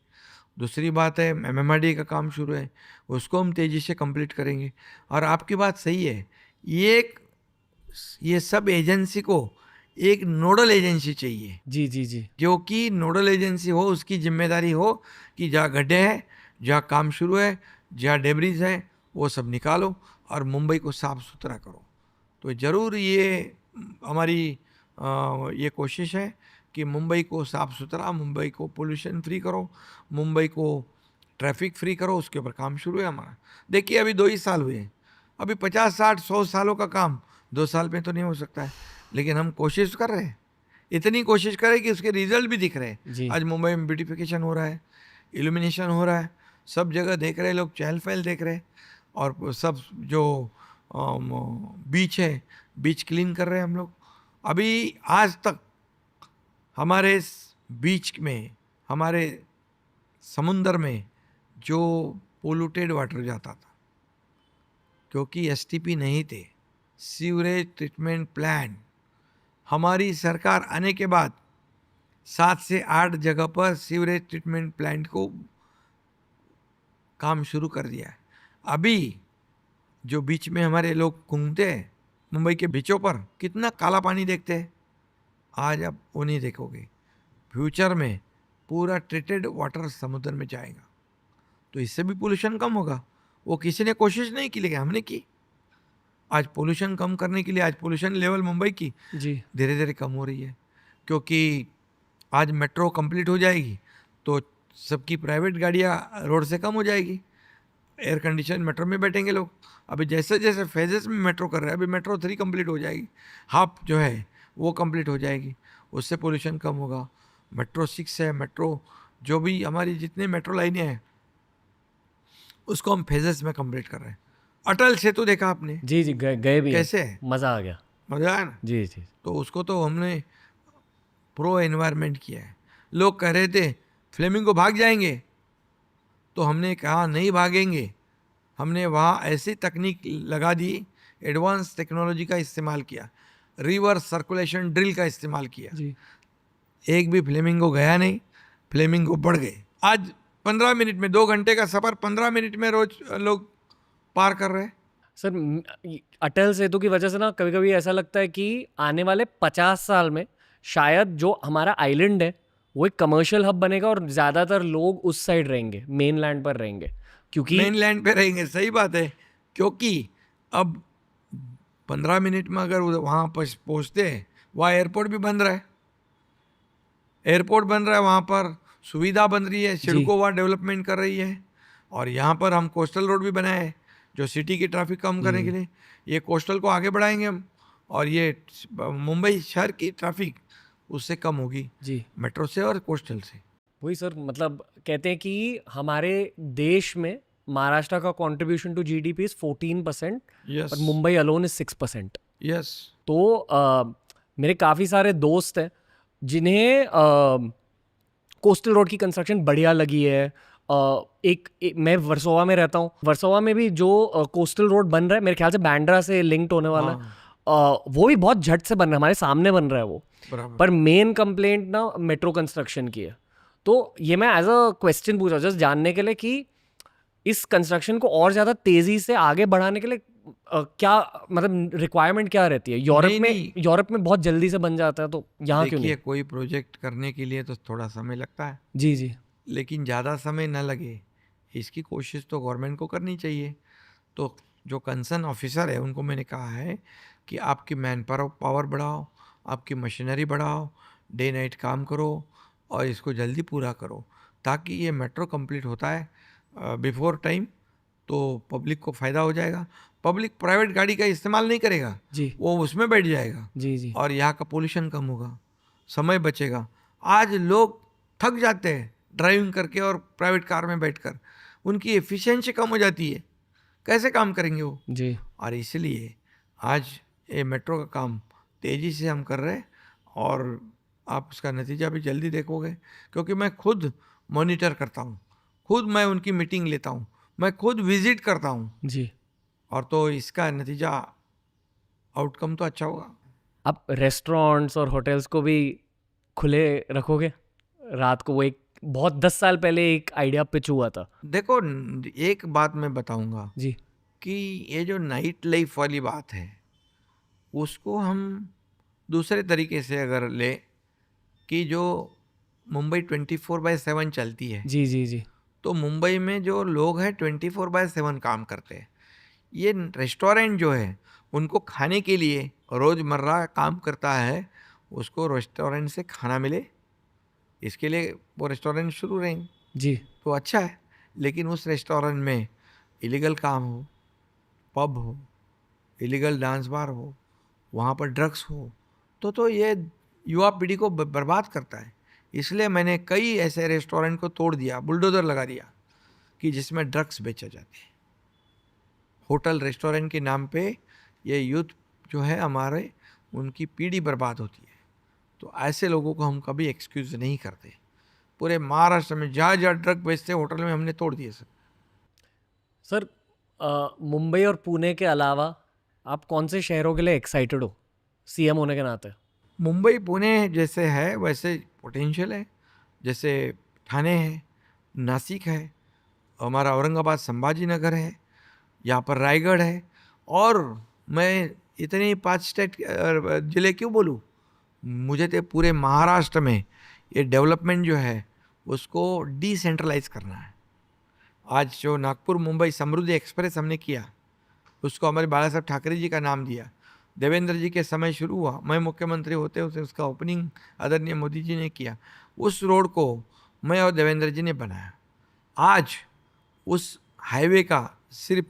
दूसरी बात है एमएमआरडी का काम शुरू है, उसको हम तेज़ी से कंप्लीट करेंगे। और आपकी बात सही है, ये सब एजेंसी को एक नोडल एजेंसी चाहिए। जी, जी, जी। जो कि नोडल एजेंसी हो, उसकी जिम्मेदारी हो कि जहाँ गड्ढे हैं, जहाँ काम शुरू है, जहाँ डेब्रिज है, वो सब निकालो और मुंबई को साफ़ सुथरा करो। तो ज़रूर ये हमारी ये कोशिश है कि मुंबई को साफ़ सुथरा, मुंबई को पोल्यूशन फ्री करो, मुंबई को ट्रैफिक फ्री करो। उसके ऊपर काम शुरू है हमारा। देखिए अभी 2 ही साल हुए हैं, अभी 50, 60, 100 सालों का काम 2 साल में तो नहीं हो सकता है, लेकिन हम कोशिश कर रहे हैं। इतनी कोशिश करें कि उसके रिजल्ट भी दिख रहे हैं। आज मुंबई में ब्यूटिफिकेशन हो रहा है, इल्यूमिनेशन हो रहा है, सब जगह देख रहे हैं लोग, चहल पहल देख रहे हैं। और सब जो बीच है, बीच क्लीन कर रहे हैं हम लोग। अभी आज तक हमारे बीच में, हमारे समुंदर में जो पोल्यूटेड वाटर जाता था, क्योंकि एसटीपी नहीं थे, सीवरेज ट्रीटमेंट प्लांट, हमारी सरकार आने के बाद 7 से 8 जगह पर सीवरेज ट्रीटमेंट प्लांट को काम शुरू कर दिया है। अभी जो बीच में हमारे लोग घूमते हैं, मुंबई के बीचों पर कितना काला पानी देखते हैं, आज आप वो नहीं देखोगे। फ्यूचर में पूरा ट्रीटेड वाटर समुद्र में जाएगा, तो इससे भी पोल्यूशन कम होगा। वो किसी ने कोशिश नहीं की, लेकिन हमने की। आज पोल्यूशन कम करने के लिए, आज पोल्यूशन लेवल मुंबई की जी धीरे धीरे कम हो रही है, क्योंकि आज मेट्रो कंप्लीट हो जाएगी तो सबकी प्राइवेट गाड़ियाँ रोड से कम हो जाएगी, एयर कंडीशन मेट्रो में बैठेंगे लोग। अभी जैसे जैसे फेजेस में मेट्रो कर रहे हैं, अभी मेट्रो 3 कंप्लीट हो जाएगी, हाफ जो है वो कंप्लीट हो जाएगी, उससे पोल्यूशन कम होगा। मेट्रो 6 है, मेट्रो जो भी हमारी जितने मेट्रो लाइनें हैं उसको हम फेजेस में कंप्लीट कर रहे हैं। अटल सेतु देखा आपने? जी जी, गए भी हैं। कैसे है? मज़ा आ गया। मजा आया ना? जी जी। तो उसको तो हमने प्रो एनवायरनमेंट किया है। लोग कह रहे थे फ्लेमिंगो भाग जाएंगे, तो हमने कहा नहीं भागेंगे। हमने वहाँ ऐसी तकनीक लगा दी, एडवांस टेक्नोलॉजी का इस्तेमाल किया, रिवर्स सर्कुलेशन ड्रिल का इस्तेमाल किया जी। एक भी फ्लेमिंगो गया नहीं, फ्लेमिंगो बढ़ गए। आज 15 मिनट में, 2 घंटे का सफ़र 15 मिनट में रोज लोग पार कर रहे हैं। सर अटल सेतु की वजह से ना कभी कभी ऐसा लगता है कि आने वाले 50 साल में शायद जो हमारा आइलैंड है वो एक कमर्शियल हब बनेगा और ज़्यादातर लोग उस साइड रहेंगे, मेनलैंड पर रहेंगे, क्योंकि मेनलैंड पे रहेंगे, सही बात है। क्योंकि अब 15 मिनट में अगर वहाँ पर पहुँचते हैं, वहाँ एयरपोर्ट भी बन रहा है, एयरपोर्ट बन रहा है, वहाँ पर सुविधा बन रही है, जी सड़कों वहाँ डेवलपमेंट कर रही है। और यहाँ पर हम कोस्टल रोड भी बनाए हैं जो सिटी की ट्रैफिक कम करने के लिए। ये कोस्टल को आगे बढ़ाएंगे हम, और ये मुंबई शहर की ट्रैफिक उससे कम होगी, जी मेट्रो से और कोस्टल से। वही सर, मतलब कहते हैं कि हमारे देश में महाराष्ट्र का contribution to GDP is 14%, yes पर मुंबई अलोन इज 6%। यस। तो मेरे काफ़ी सारे दोस्त हैं जिन्हें कोस्टल रोड की कंस्ट्रक्शन बढ़िया लगी है। मैं वर्सोवा में रहता हूँ, वर्सोवा में भी जो कोस्टल रोड बन रहा है मेरे ख्याल से बैंड्रा से लिंक्ड होने वाला है, वो भी बहुत झट से बन रहा है, हमारे सामने बन रहा है वो। बराबर। पर मेन कंप्लेंट ना मेट्रो कंस्ट्रक्शन की है। तो ये मैं एज अ क्वेश्चन पूछ रहा हूँ जस्ट जानने के लिए कि इस कंस्ट्रक्शन को और ज़्यादा तेज़ी से आगे बढ़ाने के लिए क्या मतलब रिक्वायरमेंट क्या रहती है? यूरोप में बहुत जल्दी से बन जाता है, तो यहाँ क्यों देखिए, नहीं? कोई प्रोजेक्ट करने के लिए तो थोड़ा समय लगता है, जी जी लेकिन ज़्यादा समय न लगे इसकी कोशिश तो गवर्नमेंट को करनी चाहिए। तो जो कंसर्न ऑफिसर है उनको मैंने कहा है कि आपकी मैन पावर बढ़ाओ, आपकी मशीनरी बढ़ाओ, डे नाइट काम करो और इसको जल्दी पूरा करो, ताकि ये मेट्रो कंप्लीट होता है बिफोर टाइम, तो पब्लिक को फ़ायदा हो जाएगा। पब्लिक प्राइवेट गाड़ी का इस्तेमाल नहीं करेगा, जी वो उसमें बैठ जाएगा जी जी और यहाँ का पोल्यूशन कम होगा, समय बचेगा। आज लोग थक जाते हैं ड्राइविंग करके और प्राइवेट कार में बैठकर, उनकी एफिशिएंसी कम हो जाती है, कैसे काम करेंगे वो? जी और इसलिए आज ये मेट्रो का काम तेज़ी से हम कर रहे हैं और आप उसका नतीजा भी जल्दी देखोगे, क्योंकि मैं खुद मॉनिटर करता हूँ, खुद मैं उनकी मीटिंग लेता हूँ, मैं खुद विजिट करता हूँ, जी। और तो इसका नतीजा आउटकम तो अच्छा होगा। आप रेस्टोरेंट्स और होटल्स को भी खुले रखोगे रात को? वो एक बहुत 10 साल पहले एक आइडिया पिच हुआ था। देखो, एक बात मैं बताऊंगा जी कि ये जो नाइट लाइफ वाली बात है उसको हम दूसरे तरीके से अगर ले, कि जो मुंबई 24/7 चलती है, जी जी जी तो मुंबई में जो लोग हैं 24/7 काम करते हैं। ये रेस्टोरेंट जो है उनको खाने के लिए रोज़मर्रा काम करता है, उसको रेस्टोरेंट से खाना मिले, इसके लिए वो रेस्टोरेंट शुरू रहेंगे जी तो अच्छा है। लेकिन उस रेस्टोरेंट में इलीगल काम हो, पब हो, इलीगल डांस बार हो, वहाँ पर ड्रग्स हो, तो ये युवा पीढ़ी को बर्बाद करता है। इसलिए मैंने कई ऐसे रेस्टोरेंट को तोड़ दिया, बुलडोज़र लगा दिया, कि जिसमें ड्रग्स बेचे जाते हैं। होटल रेस्टोरेंट के नाम पे ये यूथ जो है हमारे, उनकी पीढ़ी बर्बाद होती है। तो ऐसे लोगों को हम कभी एक्सक्यूज़ नहीं करते। पूरे महाराष्ट्र में जहाँ जहाँ ड्रग बेचते होटल में हमने तोड़ दिए सब। सर, मुंबई और पुणे के अलावा आप कौन से शहरों के लिए एक्साइटेड हो सीएम होने के नाते? मुंबई पुणे जैसे है वैसे पोटेंशियल है, जैसे ठाणे है, नासिक है, हमारा औरंगाबाद संभाजी नगर है, यहाँ पर रायगढ़ है। और मैं इतने 5 स्टेट ज़िले क्यों बोलूँ, मुझे तो पूरे महाराष्ट्र में ये डेवलपमेंट जो है उसको डिसेंट्रलाइज करना है। आज जो नागपुर मुंबई समृद्धि एक्सप्रेस हमने किया, उसको हमारे बाला साहब ठाकरे जी का नाम दिया। देवेंद्र जी के समय शुरू हुआ, मैं मुख्यमंत्री होते होते उसका ओपनिंग आदरणीय मोदी जी ने किया। उस रोड को मैं और देवेंद्र जी ने बनाया। आज उस हाईवे का सिर्फ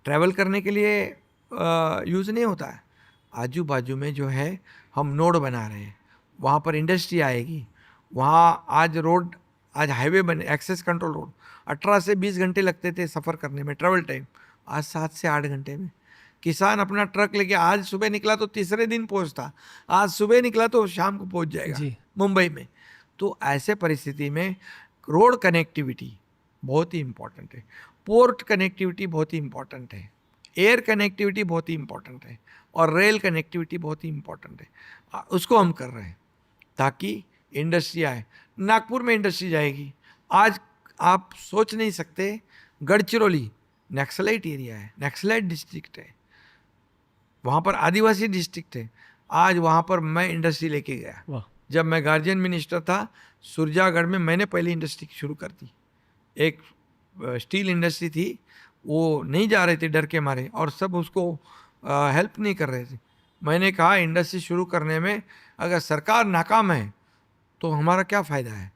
ट्रैवल करने के लिए यूज़ नहीं होता है, आजू बाजू में जो है हम नोड बना रहे हैं, वहाँ पर इंडस्ट्री आएगी। वहाँ आज हाईवे बने, एक्सेस कंट्रोल रोड 18 से 20 घंटे लगते थे सफ़र करने में, ट्रैवल टाइम, आज 7 से 8 घंटे में। किसान अपना ट्रक लेके आज सुबह निकला तो तीसरे दिन पहुंचता, आज सुबह निकला तो शाम को पहुंच जाएगा जी मुंबई में। तो ऐसे परिस्थिति में रोड कनेक्टिविटी बहुत ही इम्पोर्टेंट है, पोर्ट कनेक्टिविटी बहुत ही इम्पोर्टेंट है, एयर कनेक्टिविटी बहुत ही इम्पोर्टेंट है, और रेल कनेक्टिविटी बहुत ही इम्पोर्टेंट है। उसको हम कर रहे हैं ताकि इंडस्ट्री आए। नागपुर में इंडस्ट्री जाएगी। आज आप सोच नहीं सकते, गढ़चिरौली नक्सलाइट एरिया है, नक्सलाइट डिस्ट्रिक्ट है, वहाँ पर आदिवासी डिस्ट्रिक्ट है। आज वहाँ पर मैं इंडस्ट्री लेके गया। वाह। जब मैं गार्जियन मिनिस्टर था, सुरजागढ़ में मैंने पहली इंडस्ट्री शुरू कर दी। एक स्टील इंडस्ट्री थी, वो नहीं जा रहे थे डर के मारे, और सब उसको हेल्प नहीं कर रहे थे। मैंने कहा इंडस्ट्री शुरू करने में अगर सरकार नाकाम है तो हमारा क्या फ़ायदा है,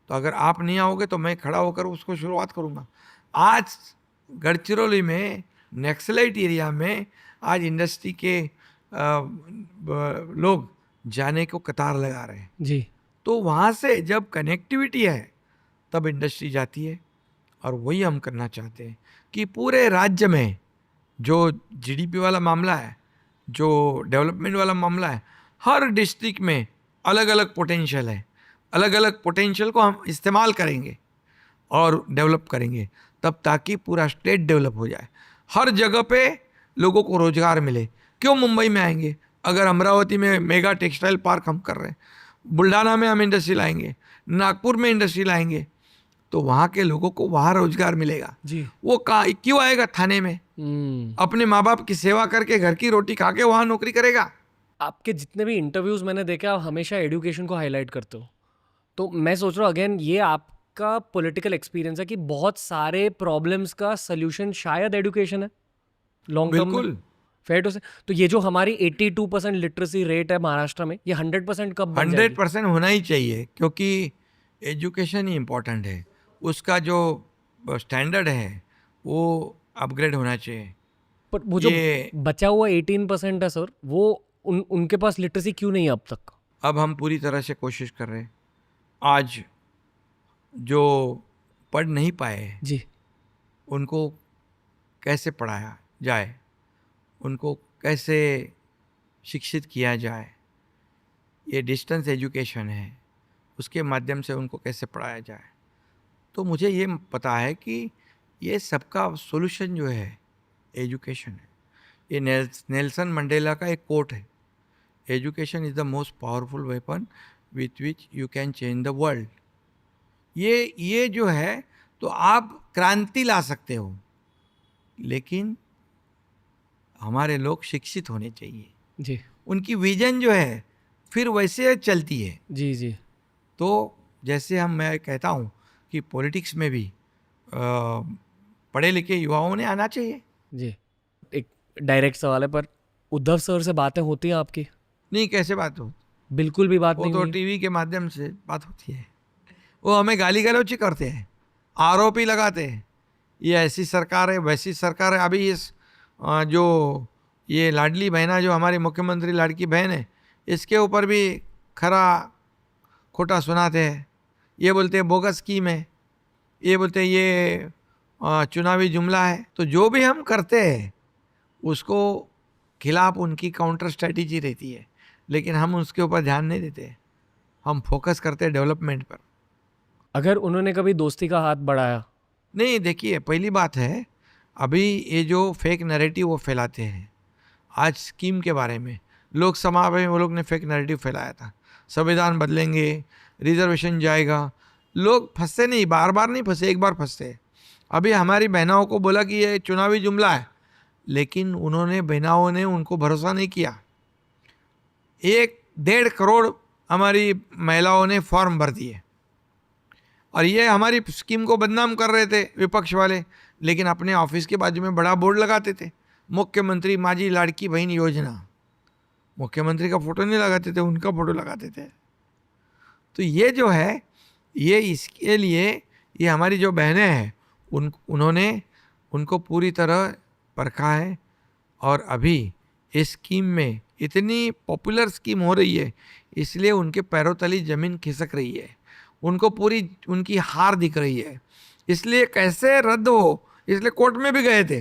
तो अगर आप नहीं आओगे तो मैं खड़ा होकर उसको शुरुआत करूँगा। आज गढ़चिरौली में नक्सलाइट एरिया में आज इंडस्ट्री के लोग जाने को कतार लगा रहे हैं जी। तो वहाँ से जब कनेक्टिविटी है तब इंडस्ट्री जाती है। और वही हम करना चाहते हैं कि पूरे राज्य में जो जीडीपी वाला मामला है, जो डेवलपमेंट वाला मामला है, हर डिस्ट्रिक्ट में अलग अलग पोटेंशियल है, अलग अलग पोटेंशियल को हम इस्तेमाल करेंगे और डेवलप करेंगे तब, ताकि पूरा स्टेट डेवलप हो जाए, हर जगह पे लोगों को रोजगार मिले। क्यों मुंबई में आएंगे अगर अमरावती में मेगा टेक्सटाइल पार्क हम कर रहे हैं, बुल्ढाना में हम इंडस्ट्री लाएंगे, नागपुर में इंडस्ट्री लाएंगे, तो वहाँ के लोगों को वहाँ रोजगार मिलेगा जी। वो क्यों आएगा थाने में अपने माँ बाप की सेवा करके घर की रोटी खा के वहाँ नौकरी करेगा। आपके जितने भी इंटरव्यूज मैंने देखे, आप हमेशा एजुकेशन को हाईलाइट करते हो, तो मैं सोच रहा हूँ अगेन ये आपका पॉलिटिकल एक्सपीरियंस है कि बहुत सारे प्रॉब्लम्स का सल्यूशन शायद एजुकेशन है लॉन्ग टर्म में। बिल्कुल फेयर टू से। तो ये जो हमारी 82% लिटरेसी रेट है महाराष्ट्र में, ये 100% कब बन जाएगी? 100% होना ही चाहिए, क्योंकि एजुकेशन ही इम्पोर्टेंट है। उसका जो स्टैंडर्ड है वो अपग्रेड होना चाहिए। पर वो जो बचा हुआ 18% है सर, वो उनके पास लिटरेसी क्यों नहीं है अब तक? अब हम पूरी तरह से कोशिश कर रहे हैं। आज जो पढ़ नहीं पाए जी। उनको कैसे पढ़ाया जाए, उनको कैसे शिक्षित किया जाए, ये डिस्टेंस एजुकेशन है, उसके माध्यम से उनको कैसे पढ़ाया जाए। तो मुझे ये पता है कि ये सबका सॉल्यूशन जो है एजुकेशन है। ये नेल्सन मंडेला का एक कोट है, education is the most powerful weapon with which you can change the world. ये जो है, तो आप क्रांति ला सकते हो, लेकिन हमारे लोग शिक्षित होने चाहिए जी। उनकी विजन जो है फिर वैसे चलती है। जी जी। तो जैसे मैं कहता हूँ कि पॉलिटिक्स में भी पढ़े लिखे युवाओं ने आना चाहिए। जी। एक डायरेक्ट सवाल है, पर उद्धव सर से बातें होती हैं आपकी? नहीं, कैसे बात हो, बिल्कुल भी बात वो नहीं तो हुई। टीवी के माध्यम से बात होती है। वो हमें गाली गलौज ही करते हैं, आरोपी लगाते हैं, ये ऐसी सरकार है वैसी सरकार है। अभी इस जो ये लाडली बहना जो हमारी मुख्यमंत्री लाड़की बहन है, इसके ऊपर भी खरा खोटा सुनाते हैं। ये बोलते हैं बोगस स्कीम है, ये बोलते हैं ये चुनावी जुमला है। तो जो भी हम करते हैं उसको खिलाफ उनकी काउंटर स्ट्रेटजी रहती है, लेकिन हम उसके ऊपर ध्यान नहीं देते, हम फोकस करते हैं डेवलपमेंट पर। अगर उन्होंने कभी दोस्ती का हाथ बढ़ाया? नहीं, देखिए पहली बात है, अभी ये जो फेक नैरेटिव वो फैलाते हैं, आज स्कीम के बारे में लोकसभा में वो लोग ने फेक नैरेटिव फैलाया था, संविधान बदलेंगे, रिजर्वेशन जाएगा। लोग फंसते नहीं, बार बार नहीं फंसे, एक बार फंसते। अभी हमारी बहनाओं को बोला कि ये चुनावी जुमला है, लेकिन उन्होंने बहनाओं ने उनको भरोसा नहीं किया। 1-1.5 करोड़ हमारी महिलाओं ने फॉर्म भर दिए, और ये हमारी स्कीम को बदनाम कर रहे थे विपक्ष वाले, लेकिन अपने ऑफिस के बाजू में बड़ा बोर्ड लगाते थे, मुख्यमंत्री माझी लाड़की बहन योजना। मुख्यमंत्री का फोटो नहीं लगाते थे, उनका फोटो लगाते थे। तो ये जो है, ये इसके लिए ये हमारी जो बहनें हैं उन्होंने उनको पूरी तरह परखा है, और अभी इस स्कीम में इतनी पॉपुलर स्कीम हो रही है, इसलिए उनके पैरों तले ज़मीन खिसक रही है, उनको पूरी उनकी हार दिख रही है, इसलिए कैसे रद्द हो, इसलिए कोर्ट में भी गए थे।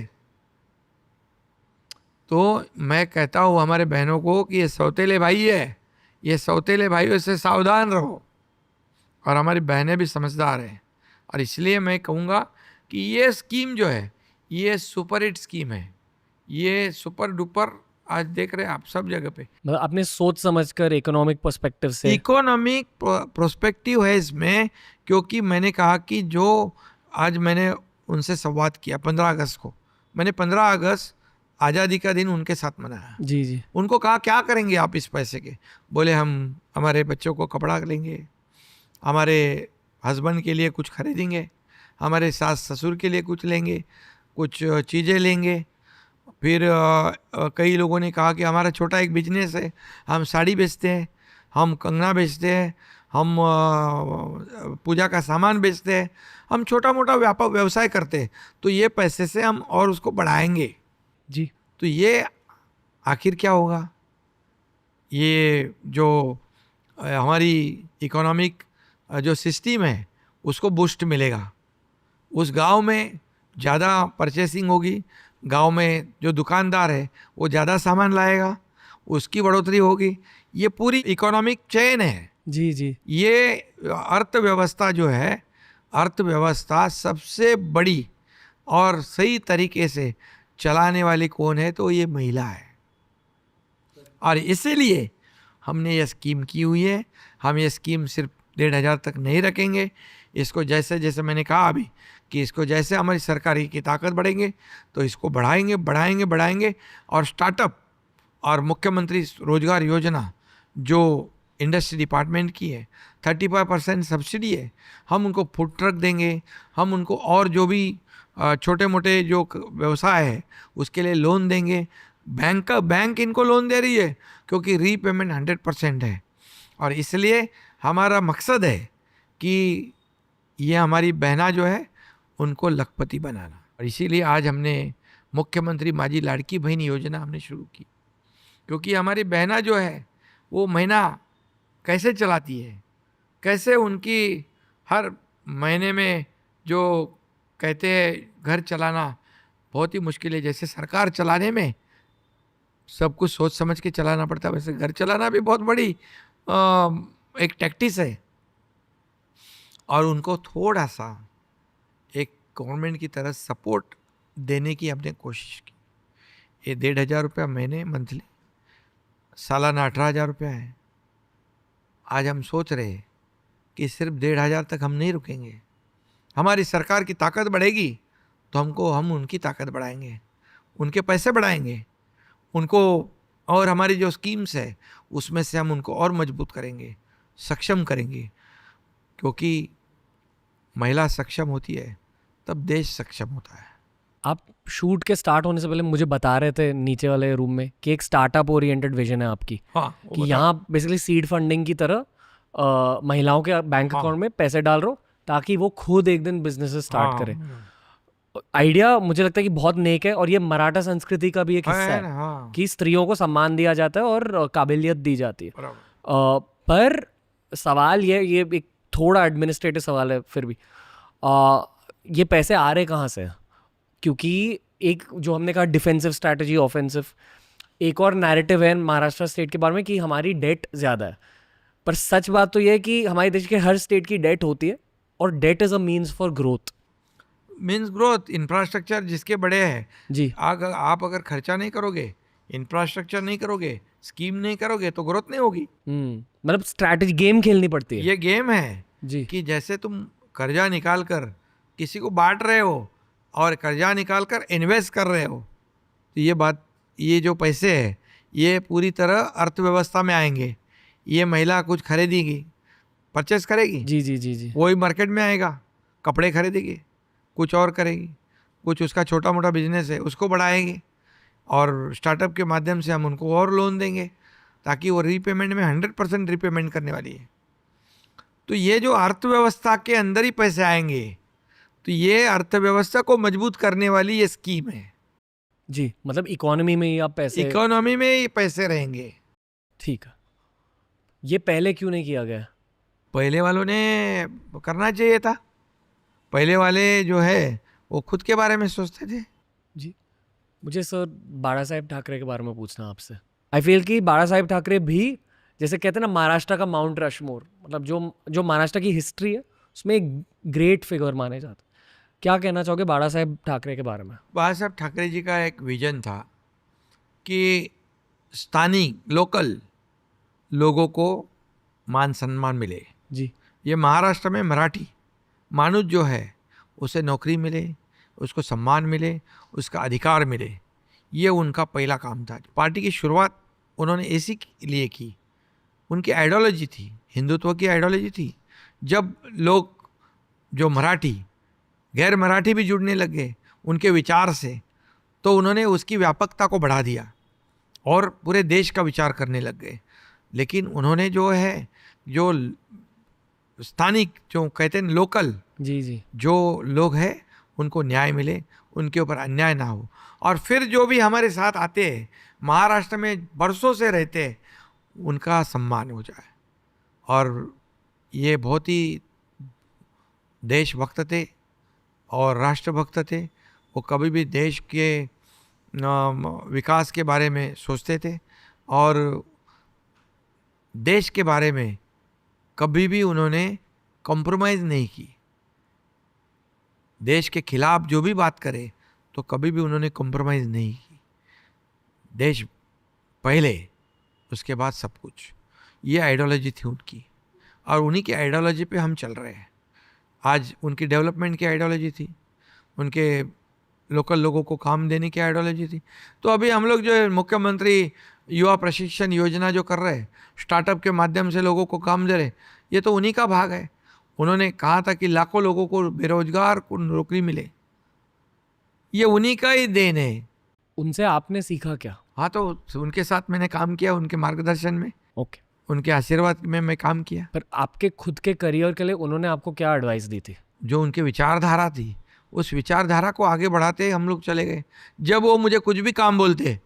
तो मैं कहता हूँ हमारे बहनों को कि ये सौतेले भाई है, ये सौतेले भाइयों से सावधान रहो। और हमारी बहनें भी समझदार हैं, और इसलिए मैं कहूँगा कि ये स्कीम जो है ये सुपर हिट स्कीम है, ये सुपर डुपर आज देख रहे हैं आप सब जगह पे। मतलब आपने सोच समझकर इकोनॉमिक पर्सपेक्टिव से? इकोनॉमिक प्रोस्पेक्टिव है इसमें, क्योंकि मैंने कहा कि जो आज मैंने उनसे संवाद किया 15 अगस्त को। मैंने 15 अगस्त आज़ादी का दिन उनके साथ मनाया। जी जी। उनको कहा क्या करेंगे आप इस पैसे के? बोले हम हमारे बच्चों को कपड़ा लेंगे, हमारे हस्बैंड के लिए कुछ खरीदेंगे, हमारे सास ससुर के लिए कुछ लेंगे, कुछ चीज़ें लेंगे। फिर कई लोगों ने कहा कि हमारा छोटा एक बिजनेस है, हम साड़ी बेचते हैं, हम कंगना बेचते हैं, हम पूजा का सामान बेचते हैं, हम छोटा मोटा व्यवसाय करते हैं, तो ये पैसे से हम और उसको बढ़ाएंगे। जी। तो ये आखिर क्या होगा? ये जो हमारी इकोनॉमिक जो सिस्टम है उसको बूस्ट मिलेगा, उस गांव में ज़्यादा परचेसिंग होगी, गांव में जो दुकानदार है वो ज़्यादा सामान लाएगा, उसकी बढ़ोतरी होगी। ये पूरी इकोनॉमिक चेन है। जी जी। ये अर्थव्यवस्था जो है, अर्थव्यवस्था सबसे बड़ी और सही तरीके से चलाने वाली कौन है? तो ये महिला है। और इसीलिए हमने ये स्कीम की हुई है। हम ये स्कीम सिर्फ 1,500 तक नहीं रखेंगे, इसको जैसे जैसे मैंने कहा अभी कि इसको जैसे हमारी सरकार की ताकत बढ़ेंगे तो इसको बढ़ाएंगे बढ़ाएंगे बढ़ाएंगे। और स्टार्टअप और मुख्यमंत्री रोजगार योजना जो इंडस्ट्री डिपार्टमेंट की है, 35% सब्सिडी है, हम उनको फूड ट्रक देंगे, हम उनको और जो भी छोटे मोटे जो व्यवसाय है उसके लिए लोन देंगे। बैंक इनको लोन दे रही है क्योंकि रीपेमेंट 100% है। और इसलिए हमारा मकसद है कि ये हमारी बहना जो है उनको लखपति बनाना। और इसीलिए आज हमने मुख्यमंत्री माझी लाड़की बहन योजना हमने शुरू की, क्योंकि हमारी बहना जो है वो महीना कैसे चलाती है, कैसे उनकी हर महीने में जो कहते हैं घर चलाना बहुत ही मुश्किल है। जैसे सरकार चलाने में सब कुछ सोच समझ के चलाना पड़ता है, वैसे घर चलाना भी बहुत बड़ी एक टैक्टिस है। और उनको थोड़ा सा एक गवर्नमेंट की तरह सपोर्ट देने की हमने कोशिश की। ये 1,500 रुपया महीने मंथली, सालाना 18,000 रुपया है। आज हम सोच रहे हैं कि सिर्फ 1,500 तक हम नहीं रुकेंगे। हमारी सरकार की ताकत बढ़ेगी तो हम उनकी ताकत बढ़ाएंगे, उनके पैसे बढ़ाएंगे उनको, और हमारी जो स्कीम्स है उसमें से हम उनको और मजबूत करेंगे, सक्षम करेंगे। क्योंकि महिला सक्षम होती है तब देश सक्षम होता है। आप शूट के स्टार्ट होने से पहले मुझे बता रहे थे नीचे वाले रूम में कि एक स्टार्टअप ओरिएंटेड विजन है आपकी। हाँ, कि यहाँ बेसिकली सीड फंडिंग की तरह महिलाओं के बैंक अकाउंट में पैसे डाल रहे हो ताकि वो खुद एक दिन बिजनेस स्टार्ट करें। आइडिया मुझे लगता है कि बहुत नेक है, और ये मराठा संस्कृति का भी एक हिस्सा है कि स्त्रियों को सम्मान दिया जाता है और काबिलियत दी जाती है। पर सवाल ये एक थोड़ा एडमिनिस्ट्रेटिव सवाल है फिर भी, ये पैसे आ रहे कहाँ से? क्योंकि एक जो हमने कहा डिफेंसिव स्ट्रैटेजी, ऑफेंसिव, एक और नैरेटिव है महाराष्ट्र स्टेट के बारे में कि हमारी डेट ज़्यादा है। पर सच बात तो ये है कि हमारे देश के हर स्टेट की डेट होती है, और that is a means for growth. Infrastructure जिसके बड़े हैं जी, आप अगर खर्चा नहीं करोगे, इंफ्रास्ट्रक्चर नहीं करोगे, स्कीम नहीं करोगे तो ग्रोथ नहीं होगी। मतलब स्ट्रैटेजी गेम खेलनी पड़ती है। ये गेम है जी, कि जैसे तुम कर्जा निकाल कर किसी को बांट रहे हो और कर्जा निकाल कर इन्वेस्ट कर रहे हो, तो ये जो पैसे है ये पूरी तरह अर्थव्यवस्था में आएंगे। ये महिला कुछ खरीदेगी, परचेस करेगी, जी जी जी जी, वही मार्केट में आएगा, कपड़े खरीदेगी, कुछ और करेगी, कुछ उसका छोटा मोटा बिजनेस है उसको बढ़ाएगी, और स्टार्टअप के माध्यम से हम उनको और लोन देंगे ताकि वो रीपेमेंट में 100% रीपेमेंट करने वाली है। तो ये जो अर्थव्यवस्था के अंदर ही पैसे आएंगे, तो ये अर्थव्यवस्था को मजबूत करने वाली ये स्कीम है। जी, मतलब इकोनॉमी में ही आप पैसे, इकोनॉमी में ही पैसे रहेंगे। ठीक है। ये पहले क्यों नहीं किया गया? पहले वालों ने करना चाहिए था। पहले वाले जो है वो खुद के बारे में सोचते थे। जी, मुझे सर बाला साहेब ठाकरे के बारे में पूछना आपसे। आई फील कि बाला साहेब ठाकरे भी, जैसे कहते हैं ना महाराष्ट्र का माउंट रशमोर, मतलब जो महाराष्ट्र की हिस्ट्री है उसमें एक ग्रेट फिगर माने जाते। क्या कहना चाहोगे बाला साहेब ठाकरे के बारे में? बाला साहेब ठाकरे जी का एक विजन था कि स्थानीय लोकल लोगों को मान सम्मान मिले। जी, ये महाराष्ट्र में मराठी मानुष जो है उसे नौकरी मिले, उसको सम्मान मिले, उसका अधिकार मिले, ये उनका पहला काम था। पार्टी की शुरुआत उन्होंने इसी के लिए की। उनकी आइडियोलॉजी थी, हिंदुत्व की आइडियोलॉजी थी। जब लोग जो मराठी, गैर मराठी भी जुड़ने लग गए उनके विचार से, तो उन्होंने उसकी व्यापकता को बढ़ा दिया और पूरे देश का विचार करने लग गए। लेकिन उन्होंने जो है, जो स्थानिक, जो कहते हैं लोकल, जी जो लोग हैं उनको न्याय मिले, उनके ऊपर अन्याय ना हो। और फिर जो भी हमारे साथ आते हैं, महाराष्ट्र में बरसों से रहते हैं, उनका सम्मान हो जाए। और ये बहुत ही देशभक्त थे और राष्ट्रभक्त थे। वो कभी भी देश के विकास के बारे में सोचते थे और देश के बारे में कभी भी उन्होंने कॉम्प्रोमाइज़ नहीं की। देश के खिलाफ जो भी बात करे तो कभी भी उन्होंने कॉम्प्रोमाइज़ नहीं की। देश पहले, उसके बाद सब कुछ, ये आइडियोलॉजी थी उनकी और उन्हीं की आइडियोलॉजी पे हम चल रहे हैं। आज उनकी डेवलपमेंट की आइडियोलॉजी थी, उनके लोकल लोगों को काम देने की आइडियोलॉजी थी। तो अभी हम लोग जो है मुख्यमंत्री युवा प्रशिक्षण योजना जो कर रहे हैं, स्टार्टअप के माध्यम से लोगों को काम दे रहे, ये तो उन्हीं का भाग है। उन्होंने कहा था कि लाखों लोगों को बेरोजगार को नौकरी मिले, ये उन्हीं का ही देन है। उनसे आपने सीखा क्या? हाँ, तो उनके साथ मैंने काम किया, उनके मार्गदर्शन में, ओके। उनके आशीर्वाद में मैं काम किया। पर आपके खुद के करियर के लिए उन्होंने आपको क्या एडवाइस दी थी? जो उनकी विचारधारा थी, उस विचारधारा को आगे बढ़ाते हम लोग चले गए। जब वो मुझे कुछ भी काम बोलते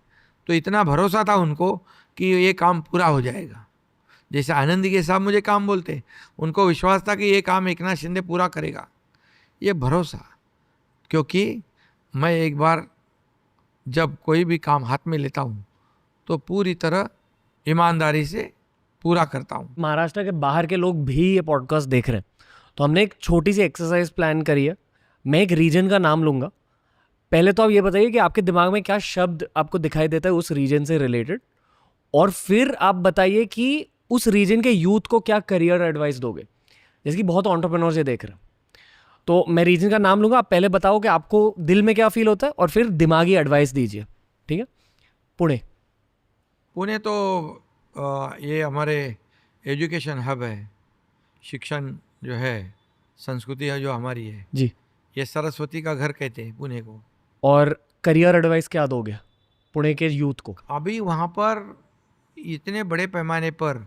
तो इतना भरोसा था उनको कि ये काम पूरा हो जाएगा। जैसे आनंदी के साहब मुझे काम बोलते, उनको विश्वास था कि ये काम एकनाथ शिंदे पूरा करेगा। ये भरोसा, क्योंकि मैं एक बार जब कोई भी काम हाथ में लेता हूँ तो पूरी तरह ईमानदारी से पूरा करता हूँ। महाराष्ट्र के बाहर के लोग भी ये पॉडकास्ट देख रहे हैं, तो हमने एक छोटी सी एक्सरसाइज प्लान करी है। मैं एक रीजन का नाम लूँगा। पहले तो आप ये बताइए कि आपके दिमाग में क्या शब्द आपको दिखाई देता है उस रीजन से रिलेटेड, और फिर आप बताइए कि उस रीजन के यूथ को क्या करियर एडवाइस दोगे। जैसे कि बहुत एंटरप्रेन्योर्स ये देख रहे हैं, तो मैं रीजन का नाम लूँगा, आप पहले बताओ कि आपको दिल में क्या फील होता है और फिर दिमागी एडवाइस दीजिए, ठीक है? पुणे। पुणे तो ये हमारे एजुकेशन हब है, शिक्षण जो है, संस्कृति है जो हमारी है जी। ये सरस्वती का घर कहते हैं पुणे को। और करियर एडवाइस क्या दोगे पुणे के यूथ को? अभी वहाँ पर इतने बड़े पैमाने पर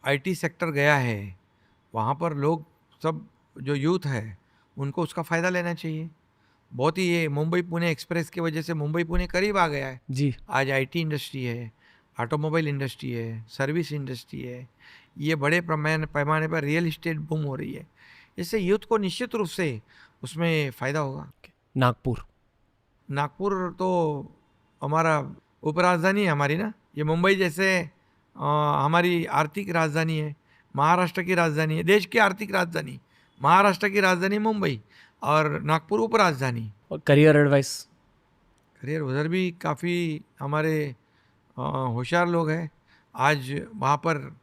आईटी सेक्टर गया है, वहाँ पर लोग सब जो यूथ है उनको उसका फ़ायदा लेना चाहिए। बहुत ही ये मुंबई पुणे एक्सप्रेस की वजह से मुंबई पुणे करीब आ गया है जी। आज। आईटी इंडस्ट्री है, ऑटोमोबाइल इंडस्ट्री है, सर्विस इंडस्ट्री है, ये बड़े पैमाने पर रियल इस्टेट बूम हो रही है। इससे यूथ को निश्चित रूप से उसमें फ़ायदा होगा। नागपुर। नागपुर तो हमारा उपराजधानी है हमारी ना। ये मुंबई जैसे हमारी आर्थिक राजधानी है, महाराष्ट्र की राजधानी है, देश की आर्थिक राजधानी महाराष्ट्र की राजधानी मुंबई और नागपुर उपराजधानी। और करियर एडवाइस? करियर उधर भी काफ़ी हमारे होशियार लोग हैं। आज वहाँ पर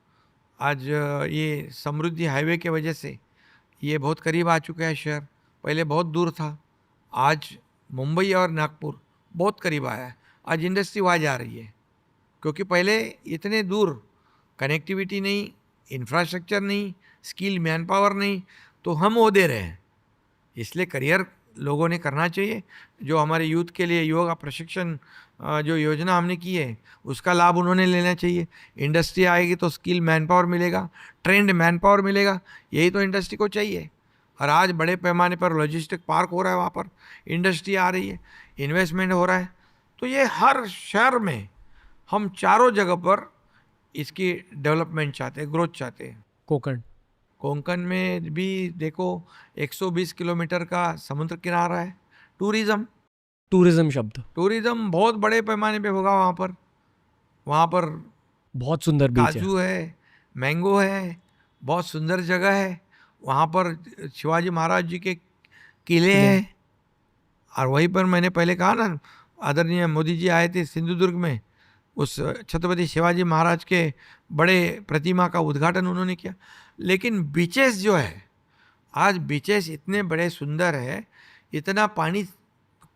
आज ये समृद्धि हाईवे के वजह से ये बहुत करीब आ चुका है शहर। पहले बहुत दूर था, आज मुंबई और नागपुर बहुत करीब आया है। आज इंडस्ट्री वहाँ जा रही है, क्योंकि पहले इतने दूर कनेक्टिविटी नहीं, इंफ्रास्ट्रक्चर नहीं, स्किल मैन पावर नहीं, तो हम वो दे रहे हैं। इसलिए करियर लोगों ने करना चाहिए। जो हमारे यूथ के लिए योगा प्रशिक्षण जो योजना हमने की है उसका लाभ उन्होंने लेना चाहिए। इंडस्ट्री आएगी तो स्किल मैन पावर मिलेगा, ट्रेंड मैन पावर मिलेगा, यही तो इंडस्ट्री को चाहिए। और आज बड़े पैमाने पर लॉजिस्टिक पार्क हो रहा है, वहाँ पर इंडस्ट्री आ रही है, इन्वेस्टमेंट हो रहा है। तो ये हर शहर में हम चारों जगह पर इसकी डेवलपमेंट चाहते हैं, ग्रोथ चाहते हैं। कोंकण में भी देखो 120 किलोमीटर का समुद्र किनारा है। टूरिज्म शब्द, टूरिज्म बहुत बड़े पैमाने पे होगा वहाँ पर बहुत सुंदर बीच काजू है, मैंगो है, बहुत सुंदर जगह है। वहाँ पर शिवाजी महाराज जी के किले हैं। और वहीं पर मैंने पहले कहा ना, आदरणीय मोदी जी आए थे सिंधुदुर्ग में, उस छत्रपति शिवाजी महाराज के बड़े प्रतिमा का उद्घाटन उन्होंने किया। लेकिन बीचेस जो है, आज बीचेस इतने बड़े सुंदर है, इतना पानी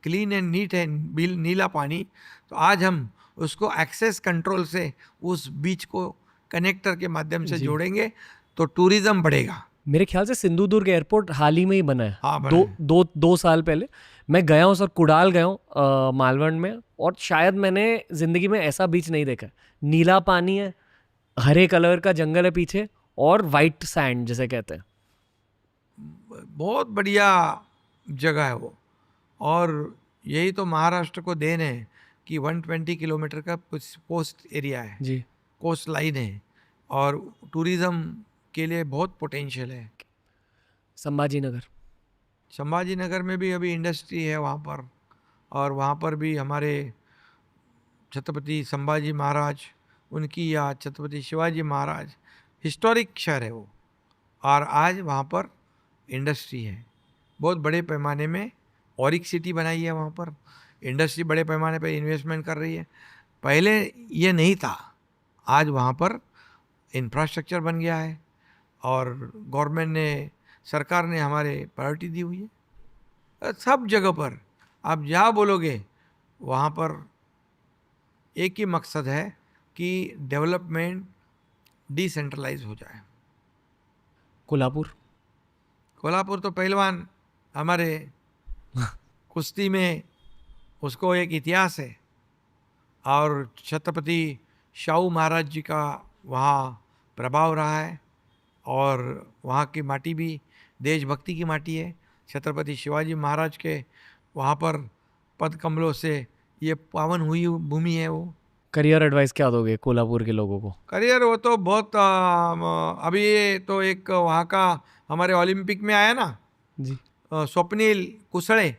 क्लीन एंड नीट है, नीला पानी, तो आज हम उसको एक्सेस कंट्रोल से उस बीच को कनेक्टर के माध्यम से जी। जोड़ेंगे तो टूरिज्म बढ़ेगा। मेरे ख्याल से सिंधुदुर्ग एयरपोर्ट हाल ही में ही बना है। हाँ, बना दो है। दो 2 साल पहले मैं गया हूँ सर, कुडाल गया हूँ मालवण में, और शायद मैंने जिंदगी में ऐसा बीच नहीं देखा है। नीला पानी है, हरे कलर का जंगल है पीछे, और वाइट सैंड जिसे कहते हैं। बहुत बढ़िया जगह है वो। और यही तो महाराष्ट्र को देन है कि 120 किलोमीटर का कोस्ट एरिया है, जी। कोस्ट लाइन है, और टूरिज्म के लिए बहुत पोटेंशियल है। संभाजी नगर। संभाजी नगर में भी अभी इंडस्ट्री है वहाँ पर, और वहाँ पर भी हमारे छत्रपति संभाजी महाराज, उनकी याद, छत्रपति शिवाजी महाराज, हिस्टोरिक शहर है वो। और आज वहाँ पर इंडस्ट्री है बहुत बड़े पैमाने में, ऑरिक सिटी बनाई है वहाँ पर, इंडस्ट्री बड़े पैमाने पर इन्वेस्टमेंट कर रही है। पहले ये नहीं था, आज वहाँ पर इंफ्रास्ट्रक्चर बन गया है, और गवर्नमेंट ने, सरकार ने हमारे प्रायोरिटी दी हुई है। सब जगह पर आप जहाँ बोलोगे वहाँ पर एक ही मकसद है कि डेवलपमेंट डिसेंट्रलाइज हो जाए। कोल्हापुर। कोल्हापुर तो पहलवान हमारे कुश्ती में, उसको एक इतिहास है, और छत्रपति शाहू महाराज जी का वहाँ प्रभाव रहा है, और वहाँ की माटी भी देशभक्ति की माटी है। छत्रपति शिवाजी महाराज के वहाँ पर पद कमलों से ये पावन हुई भूमि है वो। करियर एडवाइस क्या दोगे कोल्हापुर के लोगों को? करियर वो तो बहुत अभी ये तो एक वहाँ का हमारे ओलंपिक में आया ना, जी। स्वप्निल कुसळे,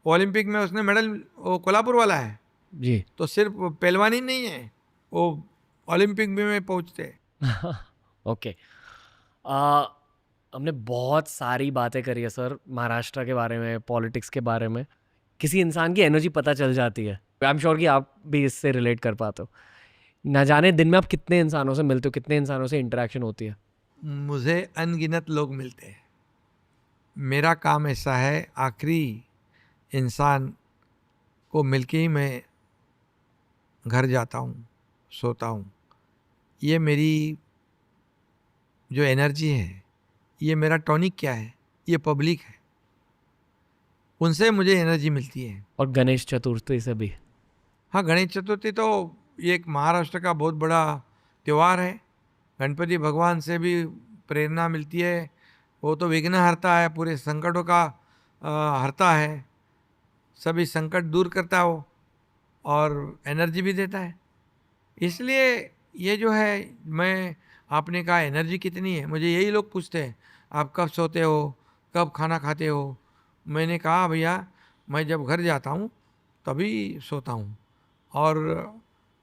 ओलंपिक में उसने मेडल, वो कोल्हापुर वाला है। जी। तो सिर्फ पहलवानी नहीं है, वो ओलंपिक में पहुँचते। ओके। आ, हमने बहुत सारी बातें करी है सर, महाराष्ट्र के बारे में, पॉलिटिक्स के बारे में। किसी इंसान की एनर्जी पता चल जाती है। आई एम श्योर कि आप भी इससे रिलेट कर पाते हो। ना जाने दिन में आप कितने इंसानों से मिलते हो, कितने इंसानों से इंटरेक्शन होती है? मुझे अनगिनत लोग मिलते हैं। मेरा काम ऐसा है, आखिरी इंसान को मिलके ही मैं घर जाता हूँ, सोता हूँ। ये मेरी जो एनर्जी है, ये मेरा टॉनिक क्या है, ये पब्लिक है, उनसे मुझे एनर्जी मिलती है। और गणेश चतुर्थी से भी। हाँ, गणेश चतुर्थी तो ये एक महाराष्ट्र का बहुत बड़ा त्यौहार है। गणपति भगवान से भी प्रेरणा मिलती है। वो तो विघ्न हरता है, पूरे संकटों का हरता है, सभी संकट दूर करता है वो, और एनर्जी भी देता है। इसलिए ये जो है, मैं, आपने कहा एनर्जी कितनी है, मुझे यही लोग पूछते हैं, आप कब सोते हो, कब खाना खाते हो। मैंने कहा भैया, मैं जब घर जाता हूँ तभी सोता हूँ, और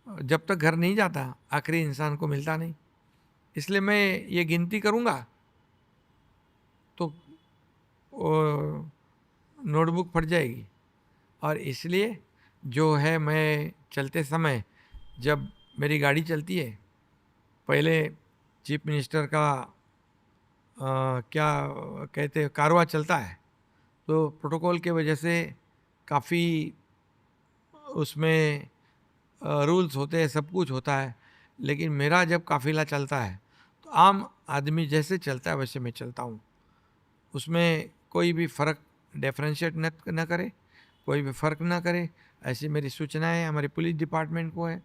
जब तक घर नहीं जाता आखिरी इंसान को मिलता नहीं। इसलिए मैं ये गिनती करूँगा तो नोटबुक फट जाएगी। और इसलिए जो है, मैं चलते समय, जब मेरी गाड़ी चलती है, पहले चीफ मिनिस्टर का क्या कहते हैं, कारवा चलता है, तो प्रोटोकॉल के वजह से काफ़ी उसमें रूल्स होते हैं, सब कुछ होता है। लेकिन मेरा जब काफ़िला चलता है तो आम आदमी जैसे चलता है वैसे मैं चलता हूँ। उसमें कोई भी फ़र्क डिफ्रेंशिएट न करे, कोई भी फ़र्क ना करे, ऐसी मेरी सूचनाएं हमारे पुलिस डिपार्टमेंट को है।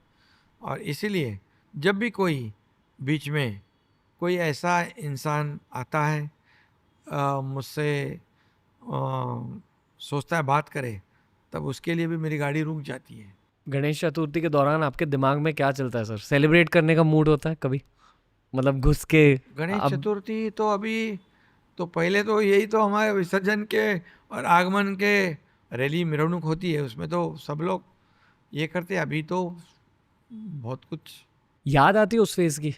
और इसीलिए जब भी कोई बीच में कोई ऐसा इंसान आता है, मुझसे सोचता है बात करे, तब उसके लिए भी मेरी गाड़ी रुक जाती है। गणेश चतुर्थी के दौरान आपके दिमाग में क्या चलता है सर? सेलिब्रेट करने का मूड होता है कभी, मतलब घुस के? गणेश अब चतुर्थी तो अभी तो पहले तो यही तो हमारे विसर्जन के और आगमन के रैली मिरवणूक होती है, उसमें तो सब लोग ये करते हैं। अभी तो बहुत कुछ याद आती है उस फेज की?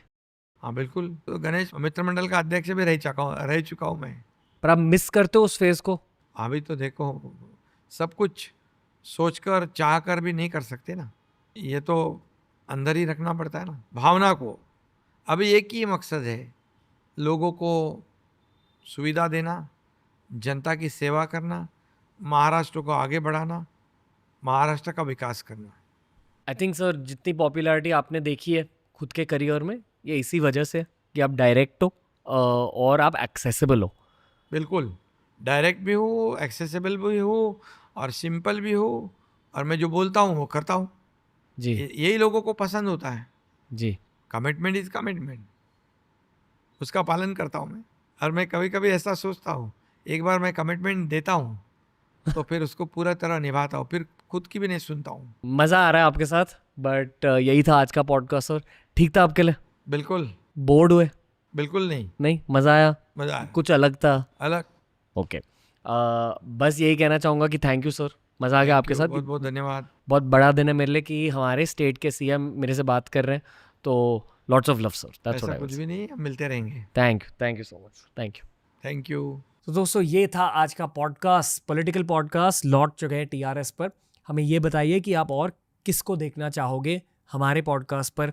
हाँ बिल्कुल, तो गणेश मित्र मंडल का अध्यक्ष भी रह चुका हूँ मैं। पर आप मिस करते हो उस फेज को? अभी तो देखो, सब कुछ सोचकर चाह कर भी नहीं कर सकते ना, ये तो अंदर ही रखना पड़ता है ना भावना को। अभी एक ही मकसद है, लोगों को सुविधा देना, जनता की सेवा करना, महाराष्ट्र को आगे बढ़ाना, महाराष्ट्र का विकास करना। आई थिंक सर जितनी पॉपुलैरिटी आपने देखी है खुद के करियर में, ये इसी वजह से कि आप डायरेक्ट हो और आप एक्सेसिबल हो। बिल्कुल, डायरेक्ट भी हूँ, एक्सेसिबल भी हूँ और सिंपल भी हूँ, और मैं जो बोलता हूँ वो करता हूँ। जी यही लोगों को पसंद होता है। जी। कमिटमेंट इज कमिटमेंट, उसका पालन करता हूँ मैं। और मैं कभी कभी ऐसा सोचता हूँ, एक बार मैं कमिटमेंट देता हूँ तो फिर उसको पूरा तरह निभाता हूँ, फिर खुद की भी नहीं सुनता हूँ। मज़ा आ रहा है आपके साथ, बट यही था आज का पॉडकास्ट सर। ठीक था आपके लिए? बिल्कुल, बोर्ड हुए? बिल्कुल नहीं, नहीं, मज़ा आया? मजा आया, कुछ अलग था? अलग। ओके। बस यही कहना चाहूँगा कि थैंक यू सर, मज़ा आ गया आपके साथ। बहुत बहुत धन्यवाद। बहुत बड़ा दिन है मेरे लिए कि हमारे स्टेट के सीएम मेरे से बात कर रहे हैं, तो lots of love sir. That's ऐसा व्हाट आई कुछ वाज। भी नहीं, हम मिलते रहेंगे। Thank you so much, thank you. Thank you. तो दोस्तों ये था आज का पॉडकास्ट, पॉलिटिकल पॉडकास्ट लौट चुके हैं टीआरएस पर। हमें ये बताइए कि आप और किसको देखना चाहोगे हमारे पॉडकास्ट पर।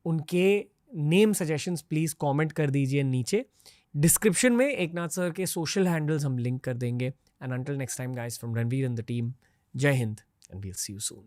उनके नेम सजेशंस प्लीज़ कमेंट कर दीजिए नीचे। डिस्क्रिप्शन में एकनाथ सर के सोशल हैंडल्स हम लिंक कर देंगे। And until next time guys, from Ranveer and the team, Jai Hind and we'll see you soon.